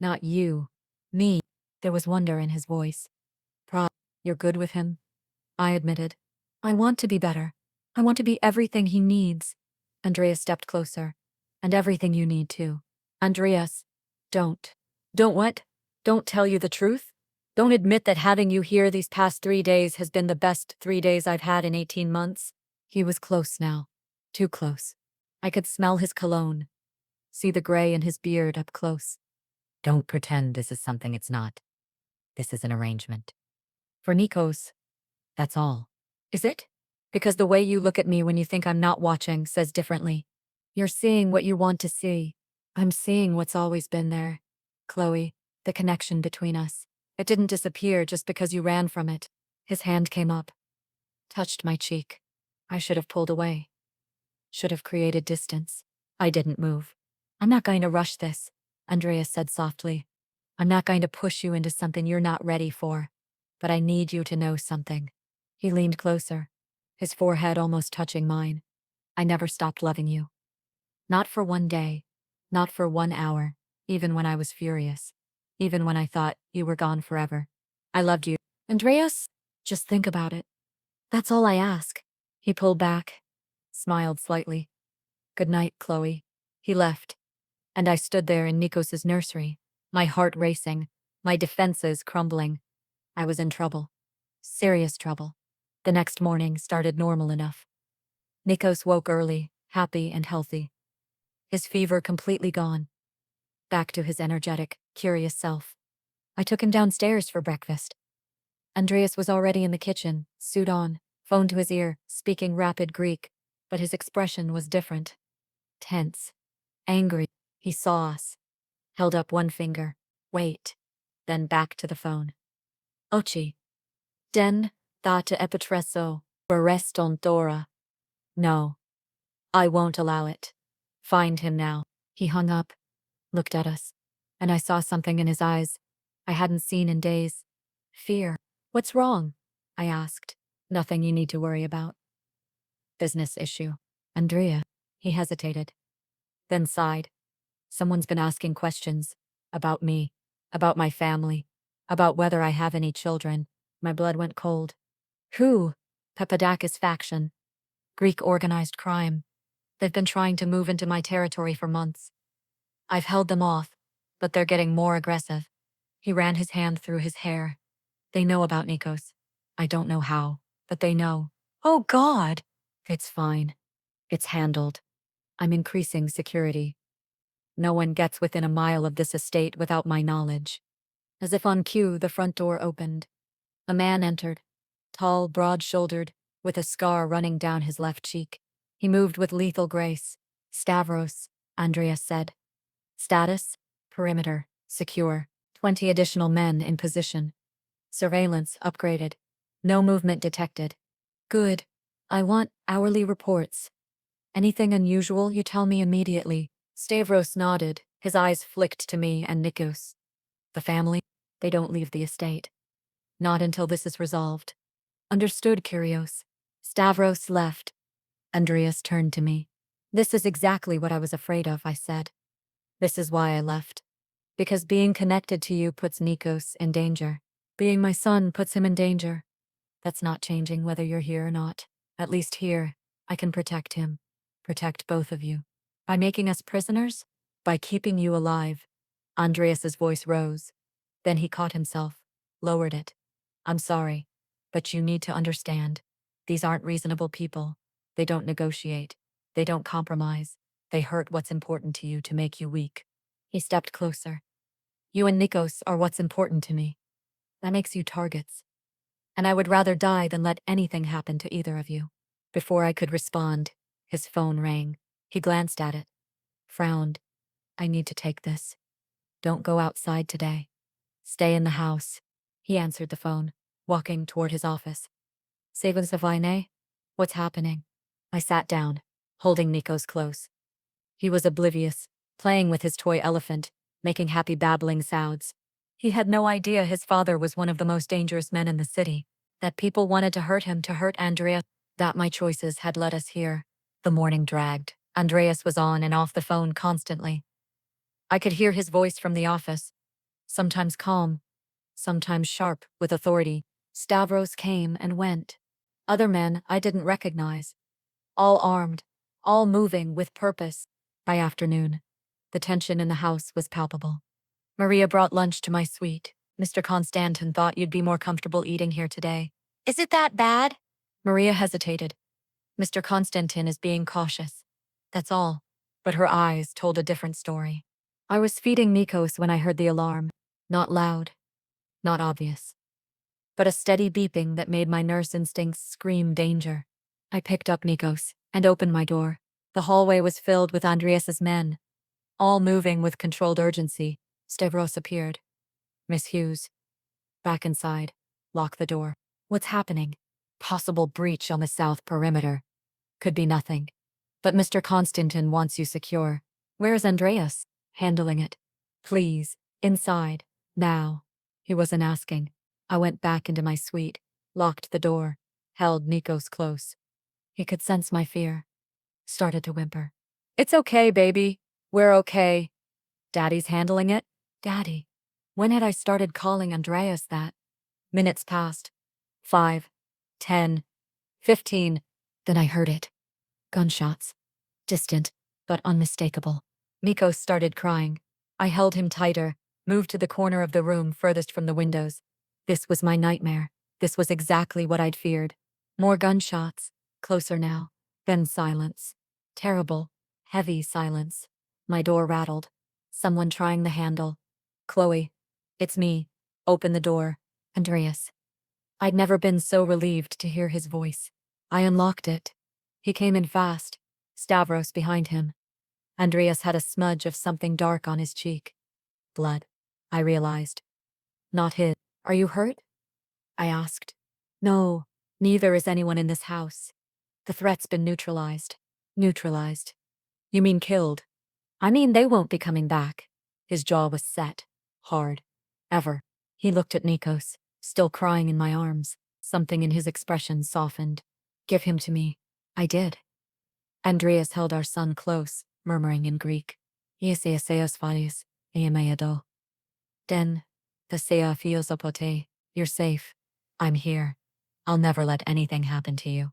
Not you, me. There was wonder in his voice. You're good with him? I admitted. I want to be better. I want to be everything he needs. Andreas stepped closer. And everything you need too. Andreas, don't. Don't what? Don't tell you the truth? Don't admit that having you here these past 3 days has been the best 3 days I've had in 18 months? He was close now. Too close. I could smell his cologne. See the gray in his beard up close. Don't pretend this is something it's not. This is an arrangement. For Nikos, that's all. Is it? Because the way you look at me when you think I'm not watching says differently. You're seeing what you want to see. I'm seeing what's always been there. Chloe, the connection between us. It didn't disappear just because you ran from it. His hand came up, touched my cheek. I should have pulled away. Should have created distance. I didn't move. I'm not going to rush this, Andreas said softly. I'm not going to push you into something you're not ready for. But I need you to know something. He leaned closer, his forehead almost touching mine. I never stopped loving you. Not for 1 day, not for 1 hour, even when I was furious, even when I thought you were gone forever. I loved you. Andreas, just think about it. That's all I ask. He pulled back, smiled slightly. Good night, Chloe. He left, and I stood there in Nikos's nursery, my heart racing, my defenses crumbling. I was in trouble. Serious trouble. The next morning started normal enough. Nikos woke early, happy and healthy. His fever completely gone. Back to his energetic, curious self. I took him downstairs for breakfast. Andreas was already in the kitchen, suit on, phone to his ear, speaking rapid Greek, but his expression was different. Tense. Angry. He saw us. Held up one finger. Wait. Then back to the phone. Ochi. Den, data epitreso, arreston dora. No. I won't allow it. Find him now. He hung up, looked at us, and I saw something in his eyes I hadn't seen in days. Fear. What's wrong? I asked. Nothing you need to worry about. Business issue. Andrea. He hesitated, then sighed. Someone's been asking questions. About me. About my family. About whether I have any children. My blood went cold. Who? Papadakis faction. Greek organized crime. They've been trying to move into my territory for months. I've held them off, but they're getting more aggressive. He ran his hand through his hair. They know about Nikos. I don't know how, but they know. Oh God! It's fine. It's handled. I'm increasing security. No one gets within a mile of this estate without my knowledge. As if on cue, the front door opened. A man entered, tall, broad-shouldered, with a scar running down his left cheek. He moved with lethal grace. Stavros, Andreas said. Status? Perimeter. Secure. 20 additional men in position. Surveillance upgraded. No movement detected. Good. I want hourly reports. Anything unusual, you tell me immediately. Stavros nodded, his eyes flicked to me and Nikos. The family? They don't leave the estate. Not until this is resolved. Understood, Kyrios. Stavros left. Andreas turned to me. This is exactly what I was afraid of, I said. This is why I left. Because being connected to you puts Nikos in danger. Being my son puts him in danger. That's not changing whether you're here or not. At least here, I can protect him. Protect both of you. By making us prisoners? By keeping you alive. Andreas's voice rose. Then he caught himself, lowered it. I'm sorry, but you need to understand. These aren't reasonable people. They don't negotiate. They don't compromise. They hurt what's important to you to make you weak. He stepped closer. You and Nikos are what's important to me. That makes you targets. And I would rather die than let anything happen to either of you. Before I could respond, his phone rang. He glanced at it, frowned. I need to take this. Don't go outside today. Stay in the house. He answered the phone, walking toward his office. Savine? What's happening? I sat down, holding Nikos close. He was oblivious, playing with his toy elephant, making happy babbling sounds. He had no idea his father was one of the most dangerous men in the city, that people wanted to hurt him to hurt Andrea, that my choices had led us here. The morning dragged. Andreas was on and off the phone constantly. I could hear his voice from the office, sometimes calm, sometimes sharp, with authority. Stavros came and went. Other men I didn't recognize. All armed, all moving with purpose. By afternoon, the tension in the house was palpable. Maria brought lunch to my suite. Mr. Constantin thought you'd be more comfortable eating here today. Is it that bad? Maria hesitated. Mr. Constantin is being cautious. That's all. But her eyes told a different story. I was feeding Nikos when I heard the alarm. Not loud, not obvious, but a steady beeping that made my nurse instincts scream danger. I picked up Nikos and opened my door. The hallway was filled with Andreas's men, all moving with controlled urgency. Stavros appeared. Miss Hughes. Back inside. Lock the door. What's happening? Possible breach on the south perimeter. Could be nothing. But Mr. Constantin wants you secure. Where's Andreas? Handling it. Please, inside. Now. He wasn't asking. I went back into my suite, locked the door, held Nikos close. He could sense my fear. Started to whimper. It's okay, baby. We're okay. Daddy's handling it? Daddy. When had I started calling Andreas that? Minutes passed. 5, 10, 15. Then I heard it. Gunshots. Distant, but unmistakable. Nikos started crying. I held him tighter, moved to the corner of the room furthest from the windows. This was my nightmare. This was exactly what I'd feared. More gunshots. Closer now. Then silence. Terrible, heavy silence. My door rattled. Someone trying the handle. Chloe. It's me. Open the door. Andreas. I'd never been so relieved to hear his voice. I unlocked it. He came in fast. Stavros behind him. Andreas had a smudge of something dark on his cheek. Blood. I realized. Not his. Are you hurt? I asked. No, neither is anyone in this house. The threat's been neutralized. Neutralized. You mean killed? I mean they won't be coming back. His jaw was set. Hard. Ever. He looked at Nikos, still crying in my arms. Something in his expression softened. Give him to me. I did. Andreas held our son close, murmuring in Greek. Ieseaseos phalis, eameado. Den, the sea phiosopote, you're safe. I'm here. I'll never let anything happen to you.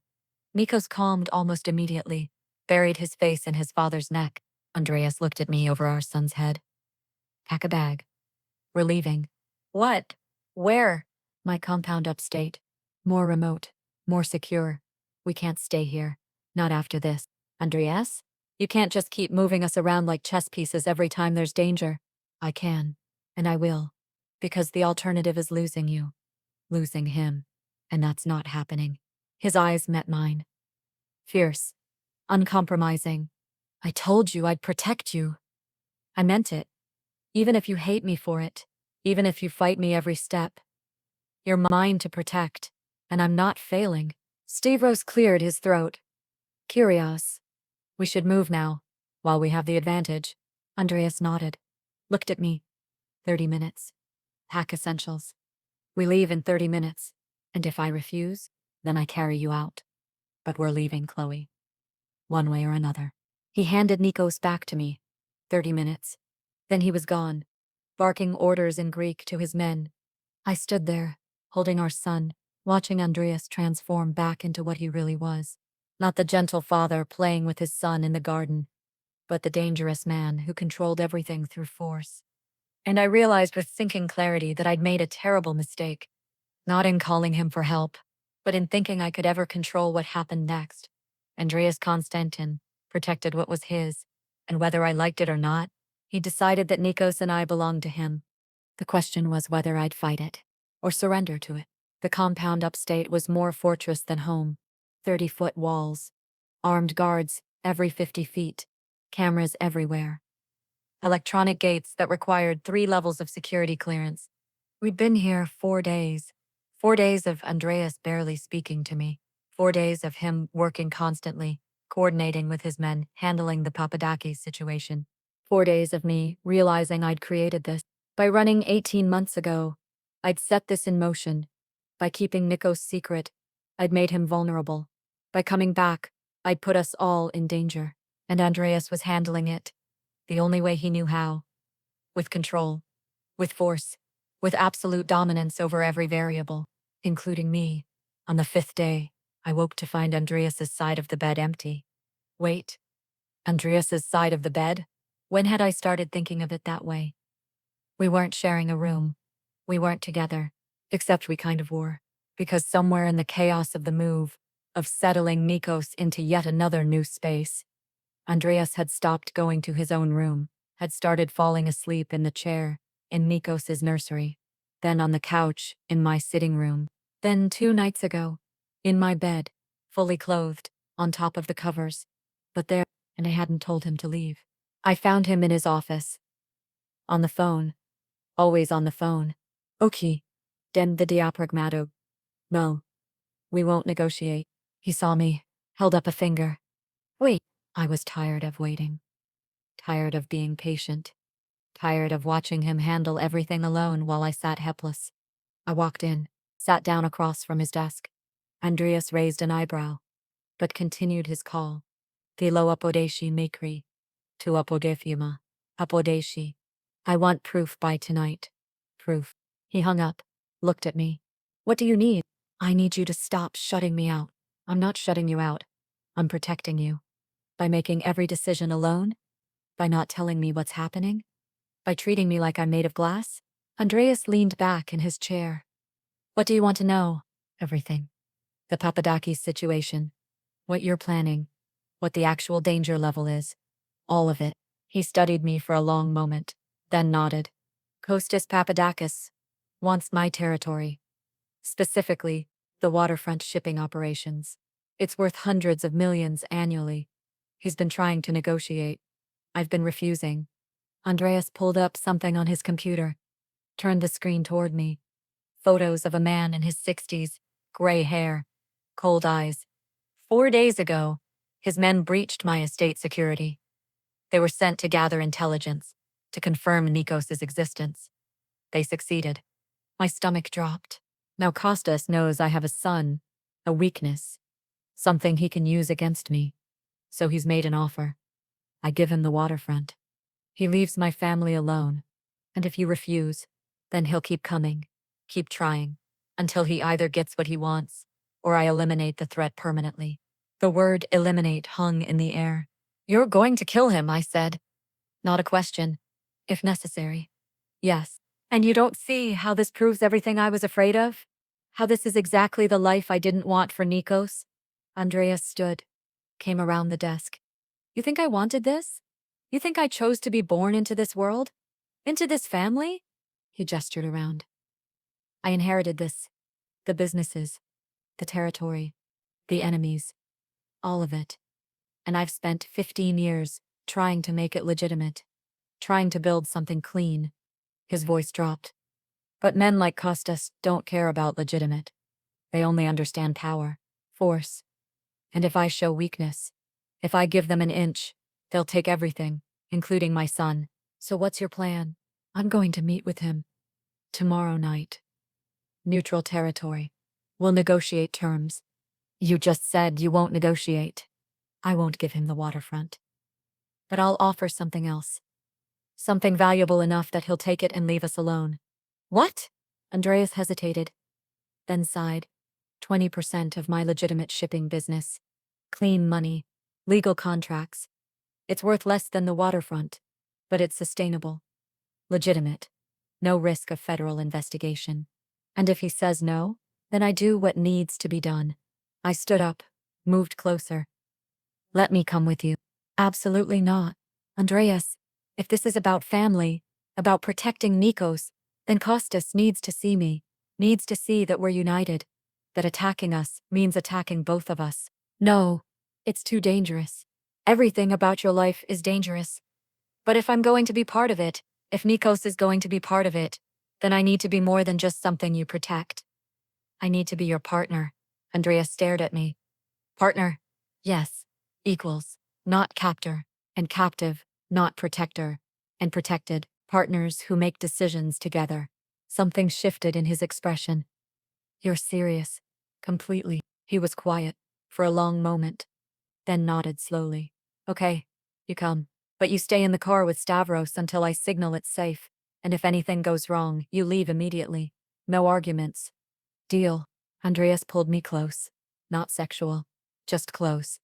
Nikos calmed almost immediately, buried his face in his father's neck. Andreas looked at me over our son's head. Pack a bag. We're leaving. What? Where? My compound upstate. More remote. More secure. We can't stay here. Not after this. Andreas? You can't just keep moving us around like chess pieces every time there's danger. I can. And I will. Because the alternative is losing you. Losing him. And that's not happening. His eyes met mine. Fierce. Uncompromising. I told you I'd protect you. I meant it. Even if you hate me for it. Even if you fight me every step. You're mine to protect. And I'm not failing. Stavros cleared his throat. Curious. We should move now, while we have the advantage. Andreas nodded. Looked at me. 30 minutes. Pack essentials. We leave in 30 minutes. And if I refuse, then I carry you out. But we're leaving, Chloe. One way or another. He handed Nikos back to me. 30 minutes. Then he was gone, barking orders in Greek to his men. I stood there, holding our son, watching Andreas transform back into what he really was. Not the gentle father playing with his son in the garden, but the dangerous man who controlled everything through force. And I realized with sinking clarity that I'd made a terrible mistake. Not in calling him for help, but in thinking I could ever control what happened next. Andreas Constantin protected what was his, and whether I liked it or not, he decided that Nikos and I belonged to him. The question was whether I'd fight it, or surrender to it. The compound upstate was more fortress than home. 30-foot walls, armed guards every 50 feet, cameras everywhere. Electronic gates that required 3 levels of security clearance. We'd been here 4 days. 4 days of Andreas barely speaking to me. 4 days of him working constantly, coordinating with his men, handling the Papadakis situation. 4 days of me realizing I'd created this. By running 18 months ago, I'd set this in motion. By keeping Nikos secret, I'd made him vulnerable. By coming back, I'd put us all in danger. And Andreas was handling it. The only way he knew how. With control. With force. With absolute dominance over every variable, including me. On the 5th day, I woke to find Andreas's side of the bed empty. Wait, Andreas's side of the bed? When had I started thinking of it that way? We weren't sharing a room. We weren't together. Except we kind of were. Because somewhere in the chaos of the move, of settling Nikos into yet another new space, Andreas had stopped going to his own room, had started falling asleep in the chair, in Nikos's nursery, then on the couch, in my sitting room, then 2 nights ago, in my bed, fully clothed, on top of the covers, but there, and I hadn't told him to leave. I found him in his office. On the phone. Always on the phone. Okay. Den the diapragmato. No. We won't negotiate. He saw me, held up a finger. Wait. I was tired of waiting. Tired of being patient. Tired of watching him handle everything alone while I sat helpless. I walked in, sat down across from his desk. Andreas raised an eyebrow, but continued his call. Thilo apodeshi makri. Tu apodefima. Apodeshi. I want proof by tonight. Proof. He hung up, looked at me. What do you need? I need you to stop shutting me out. I'm not shutting you out. I'm protecting you. By making every decision alone? By not telling me what's happening? By treating me like I'm made of glass? Andreas leaned back in his chair. What do you want to know? Everything. The Papadakis situation. What you're planning. What the actual danger level is. All of it. He studied me for a long moment, then nodded. Kostas Papadakis wants my territory. Specifically, the waterfront shipping operations. It's worth hundreds of millions annually. He's been trying to negotiate. I've been refusing. Andreas pulled up something on his computer, turned the screen toward me. Photos of a man in his 60s, gray hair, cold eyes. 4 days ago, his men breached my estate security. They were sent to gather intelligence, to confirm Nikos's existence. They succeeded. My stomach dropped. Now Kostas knows I have a son, a weakness, something he can use against me. So he's made an offer. I give him the waterfront. He leaves my family alone. And if you refuse, then he'll keep coming, keep trying, until he either gets what he wants, or I eliminate the threat permanently. The word eliminate hung in the air. You're going to kill him, I said. Not a question. If necessary. Yes. And you don't see how this proves everything I was afraid of? How this is exactly the life I didn't want for Nikos? Andreas stood, came around the desk. You think I wanted this? You think I chose to be born into this world? Into this family? He gestured around. I inherited this. The businesses, the territory, the enemies, all of it. And I've spent 15 years trying to make it legitimate, trying to build something clean. His voice dropped. But men like Kostas don't care about legitimate. They only understand power, force. And if I show weakness, if I give them an inch, they'll take everything, including my son. So what's your plan? I'm going to meet with him. Tomorrow night. Neutral territory. We'll negotiate terms. You just said you won't negotiate. I won't give him the waterfront. But I'll offer something else. Something valuable enough that he'll take it and leave us alone. What? Andreas hesitated, then sighed. 20% of my legitimate shipping business. Clean money. Legal contracts. It's worth less than the waterfront, but it's sustainable. Legitimate. No risk of federal investigation. And if he says no, then I do what needs to be done. I stood up, moved closer. Let me come with you. Absolutely not. Andreas, if this is about family, about protecting Nikos, then Kostas needs to see me, needs to see that we're united, that attacking us means attacking both of us. No, it's too dangerous. Everything about your life is dangerous. But if I'm going to be part of it, if Nikos is going to be part of it, then I need to be more than just something you protect. I need to be your partner. Andreas stared at me. Partner? Yes. Equals. Not captor. And captive. Not protector. And protected. Partners who make decisions together. Something shifted in his expression. You're serious. Completely. He was quiet. For a long moment. Then nodded slowly. Okay. You come. But you stay in the car with Stavros until I signal it's safe. And if anything goes wrong, you leave immediately. No arguments. Deal. Andreas pulled me close. Not sexual. Just close.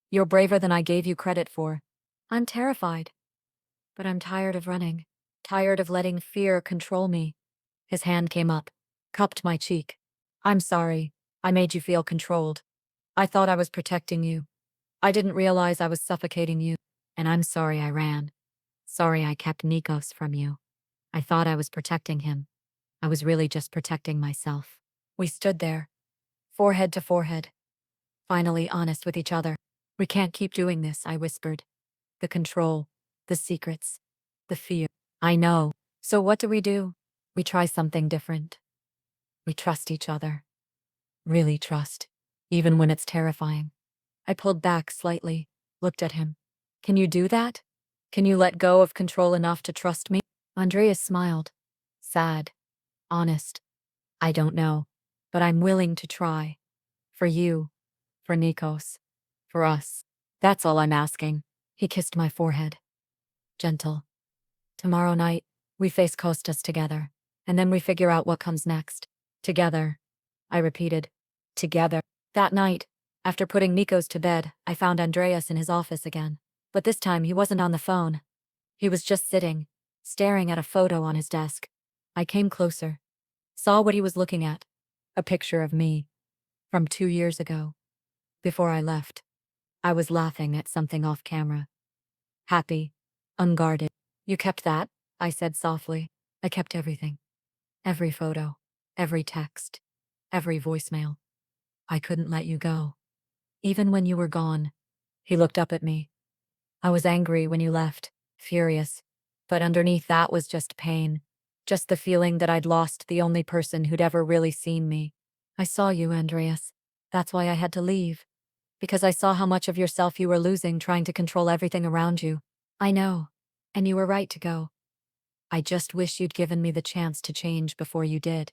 You're braver than I gave you credit for. I'm terrified. But I'm tired of running. Tired of letting fear control me. His hand came up, cupped my cheek. I'm sorry. I made you feel controlled. I thought I was protecting you. I didn't realize I was suffocating you. And I'm sorry I ran. Sorry I kept Nikos from you. I thought I was protecting him. I was really just protecting myself. We stood there, forehead to forehead, finally honest with each other. We can't keep doing this, I whispered. The control, the secrets, the fear. I know. So what do? We try something different. We trust each other. Really trust. Even when it's terrifying. I pulled back slightly, looked at him. Can you do that? Can you let go of control enough to trust me? Andreas smiled. Sad. Honest. I don't know. But I'm willing to try. For you. For Nikos. For us. That's all I'm asking. He kissed my forehead. Gentle. Tomorrow night, we face Costas together. And then we figure out what comes next. Together. I repeated. Together. That night, after putting Nikos to bed, I found Andreas in his office again. But this time he wasn't on the phone. He was just sitting, staring at a photo on his desk. I came closer. Saw what he was looking at. A picture of me. From 2 years ago. Before I left. I was laughing at something off camera. Happy. Unguarded. You kept that? I said softly. I kept everything. Every photo. Every text. Every voicemail. I couldn't let you go. Even when you were gone. He looked up at me. I was angry when you left. Furious. But underneath that was just pain. Just the feeling that I'd lost the only person who'd ever really seen me. I saw you, Andreas. That's why I had to leave. Because I saw how much of yourself you were losing trying to control everything around you. I know. And you were right to go. I just wish you'd given me the chance to change before you did.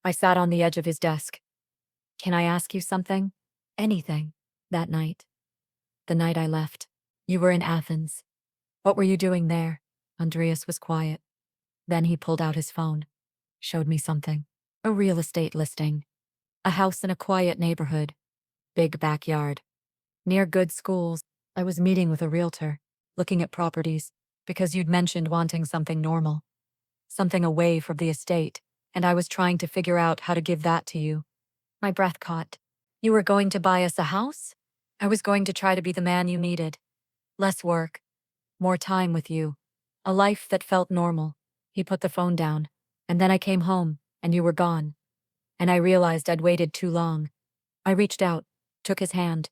I sat on the edge of his desk. Can I ask you something? Anything. That night. The night I left. You were in Athens. What were you doing there? Andreas was quiet. Then he pulled out his phone. Showed me something. A real estate listing. A house in a quiet neighborhood. Big backyard. Near good schools. I was meeting with a realtor. Looking at properties. Because you'd mentioned wanting something normal. Something away from the estate. And I was trying to figure out how to give that to you. My breath caught. You were going to buy us a house? I was going to try to be the man you needed. Less work. More time with you. A life that felt normal. He put the phone down. And then I came home, and you were gone. And I realized I'd waited too long. I reached out, took his hand.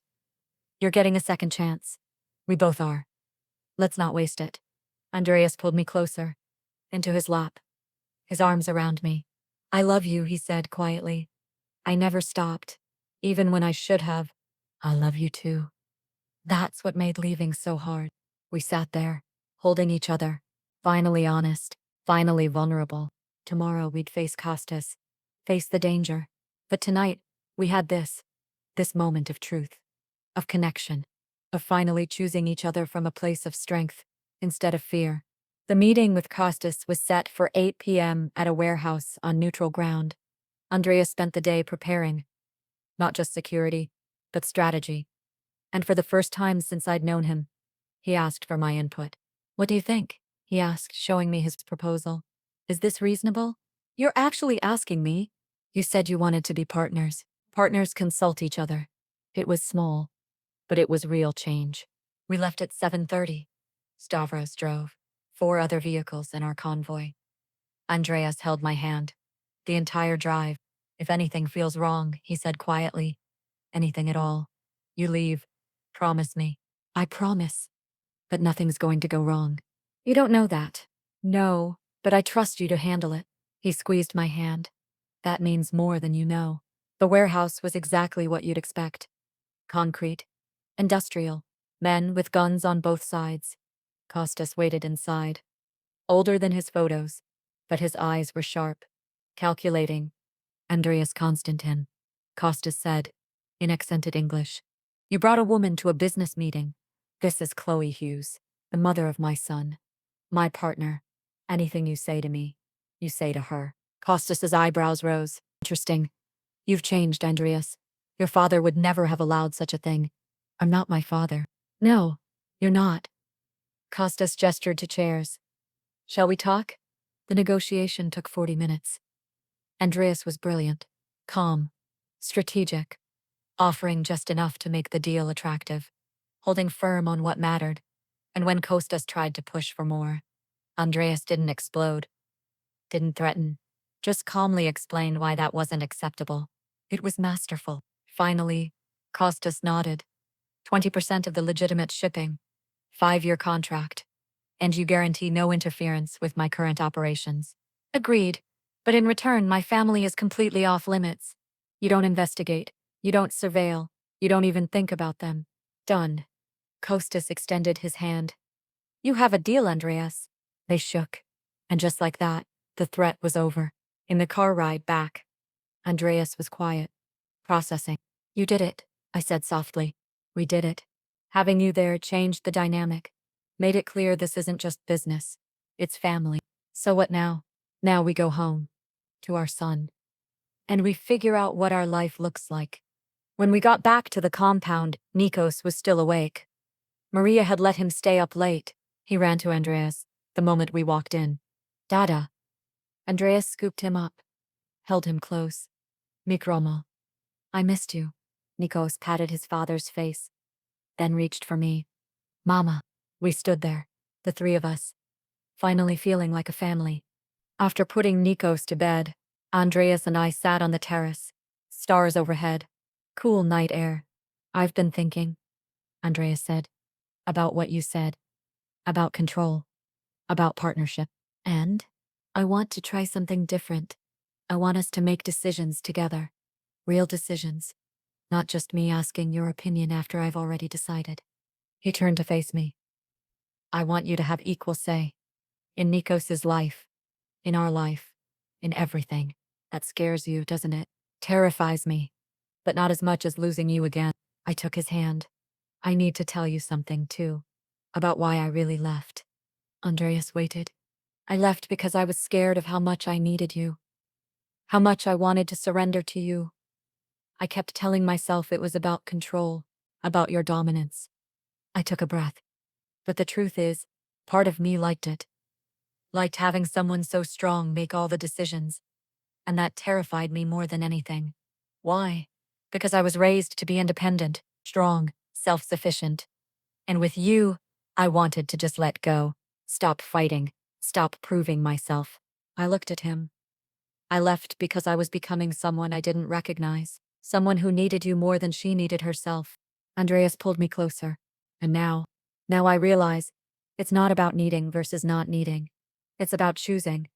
You're getting a second chance. We both are. Let's not waste it. Andreas pulled me closer, into his lap, his arms around me. I love you, he said quietly. I never stopped, even when I should have. I love you too. That's what made leaving so hard. We sat there, holding each other, finally honest, finally vulnerable. Tomorrow we'd face Costas, face the danger. But tonight, we had this moment of truth, of connection, of finally choosing each other from a place of strength instead of fear. The meeting with Costas was set for 8 p.m. at a warehouse on neutral ground. Andrea spent the day preparing, not just security, but strategy. And for the first time since I'd known him, he asked for my input. What do you think? He asked, showing me his proposal. Is this reasonable? You're actually asking me? You said you wanted to be partners. Partners consult each other. It was small, but it was real change. We left at 7:30. Stavros drove. 4 other vehicles in our convoy. Andreas held my hand. The entire drive. If anything feels wrong, he said quietly. Anything at all. You leave. Promise me. I promise. But nothing's going to go wrong. You don't know that. No, but I trust you to handle it. He squeezed my hand. That means more than you know. The warehouse was exactly what you'd expect. Concrete. Industrial. Men with guns on both sides. Costas waited inside. Older than his photos, but his eyes were sharp. Calculating. Andreas Constantin. Costas said, in accented English. You brought a woman to a business meeting. This is Chloe Hughes, the mother of my son. My partner. Anything you say to me, you say to her. Costas's eyebrows rose. Interesting. You've changed, Andreas. Your father would never have allowed such a thing. I'm not my father. No, you're not. Costas gestured to chairs. Shall we talk? The negotiation took 40 minutes. Andreas was brilliant, calm, strategic, offering just enough to make the deal attractive, holding firm on what mattered. And when Costas tried to push for more, Andreas didn't explode, didn't threaten, just calmly explained why that wasn't acceptable. It was masterful. Finally, Costas nodded. 20% of the legitimate shipping, 5-year contract, and you guarantee no interference with my current operations. Agreed. But in return, my family is completely off limits. You don't investigate. You don't surveil. You don't even think about them. Done. Costas extended his hand. You have a deal, Andreas. They shook. And just like that, the threat was over. In the car ride back, Andreas was quiet, processing. You did it, I said softly. We did it. Having you there changed the dynamic. Made it clear this isn't just business. It's family. So what now? Now we go home. To our son. And we figure out what our life looks like. When we got back to the compound, Nikos was still awake. Maria had let him stay up late. He ran to Andreas the moment we walked in. Dada. Andreas scooped him up, held him close. Mikromo. I missed you. Nikos patted his father's face, then reached for me. Mama. We stood there, the three of us, finally feeling like a family. After putting Nikos to bed, Andreas and I sat on the terrace, stars overhead, cool night air. I've been thinking, Andreas said, about what you said, about control, about partnership. And I want to try something different. I want us to make decisions together. Real decisions. Not just me asking your opinion after I've already decided. He turned to face me. I want you to have equal say. In Nikos's life. In our life. In everything. That scares you, doesn't it? Terrifies me. But not as much as losing you again. I took his hand. I need to tell you something, too. About why I really left. Andreas waited. I left because I was scared of how much I needed you. How much I wanted to surrender to you. I kept telling myself it was about control, about your dominance. I took a breath. But the truth is, part of me liked it. Liked having someone so strong make all the decisions. And that terrified me more than anything. Why? Because I was raised to be independent, strong, self-sufficient. And with you, I wanted to just let go. Stop fighting. Stop proving myself. I looked at him. I left because I was becoming someone I didn't recognize. Someone who needed you more than she needed herself. Andreas pulled me closer. And now I realize, it's not about needing versus not needing. It's about choosing.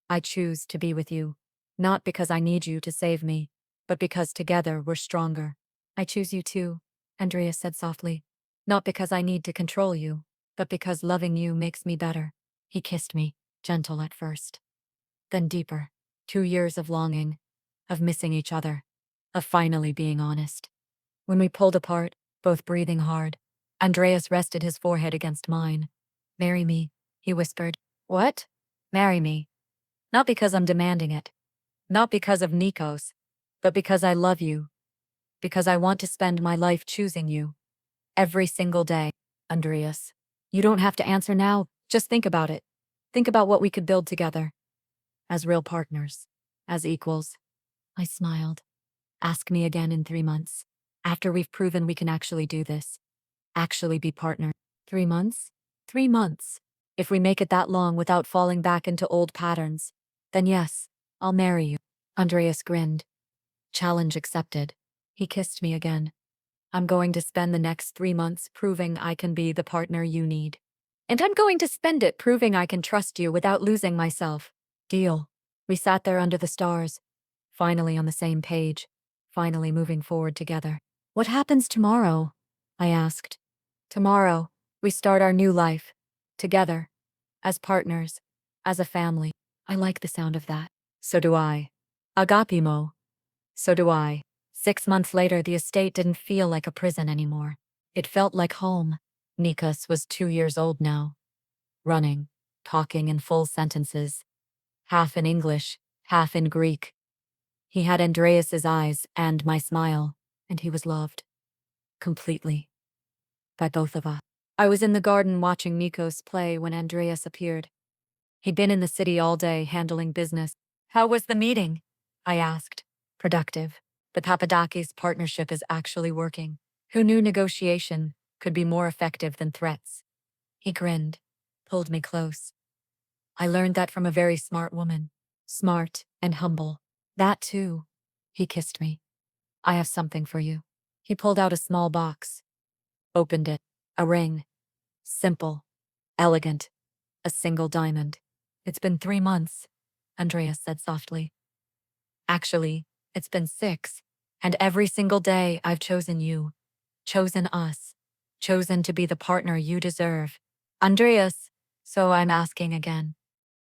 I choose to be with you. Not because I need you to save me, but because together we're stronger. I choose you too, Andreas said softly. Not because I need to control you, but because loving you makes me better. He kissed me, gentle at first. Then deeper. 2 years of longing, of missing each other, of finally being honest. When we pulled apart, both breathing hard, Andreas rested his forehead against mine. Marry me, he whispered. What? Marry me. Not because I'm demanding it. Not because of Nikos, but because I love you. Because I want to spend my life choosing you. Every single day. Andreas. You don't have to answer now, just think about it. Think about what we could build together. As real partners. As equals. I smiled. Ask me again in 3 months. After we've proven we can actually do this. Actually be partners. 3 months? 3 months. If we make it that long without falling back into old patterns, then yes, I'll marry you. Andreas grinned. Challenge accepted. He kissed me again. I'm going to spend the next 3 months proving I can be the partner you need. And I'm going to spend it proving I can trust you without losing myself. Deal. We sat there under the stars, finally on the same page, finally moving forward together. What happens tomorrow? I asked. Tomorrow, we start our new life. Together. As partners. As a family. I like the sound of that. So do I. Agapimo. So do I. 6 months later, the estate didn't feel like a prison anymore. It felt like home. Nikos was 2 years old now. Running. Talking in full sentences. Half in English, half in Greek. He had Andreas's eyes and my smile. and he was loved. Completely. By both of us. I was in the garden watching Nikos play when Andreas appeared. He'd been in the city all day handling business. How was the meeting? I asked. Productive. But Papadakis' partnership is actually working. Who knew negotiation could be more effective than threats? He grinned, pulled me close. I learned that from a very smart woman. Smart and humble. That too. He kissed me. I have something for you. He pulled out a small box. Opened it. A ring. Simple. Elegant. A single diamond. It's been 3 months, Andreas said softly. Actually, it's been 6. And every single day I've chosen you. Chosen us. Chosen to be the partner you deserve. Andreas, so I'm asking again.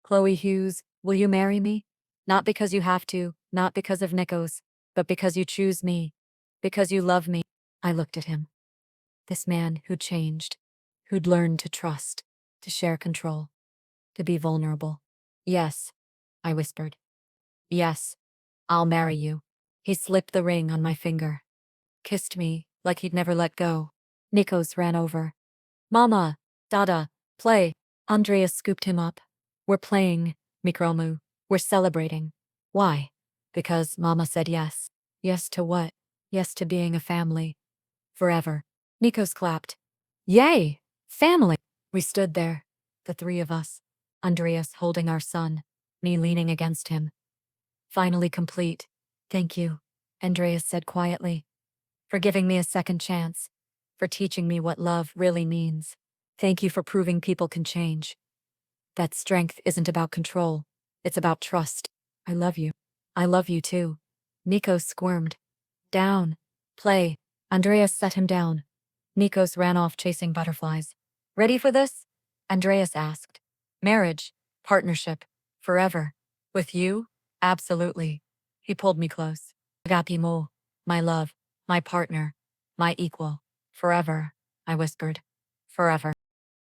Chloe Hughes, will you marry me? Not because you have to, not because of Nikos, but because you choose me. Because you love me. I looked at him. This man who'd changed. Who'd learned to trust. To share control. To be vulnerable. Yes, I whispered. Yes, I'll marry you. He slipped the ring on my finger. Kissed me like he'd never let go. Nikos ran over. Mama, Dada, play. Andreas scooped him up. We're playing, Mikromu. We're celebrating. Why? Because Mama said yes. Yes to what? Yes to being a family. Forever. Nikos clapped. Yay! Family! We stood there, the 3 of us. Andreas holding our son, me leaning against him. Finally complete. Thank you, Andreas said quietly. For giving me a second chance. For teaching me what love really means. Thank you for proving people can change. That strength isn't about control. It's about trust. I love you. I love you too. Nikos squirmed. Down. Play. Andreas set him down. Nikos ran off chasing butterflies. Ready for this? Andreas asked. Marriage. Partnership. Forever. With you? Absolutely. He pulled me close. Agapimo. My love. My partner. My equal. Forever. I whispered. Forever.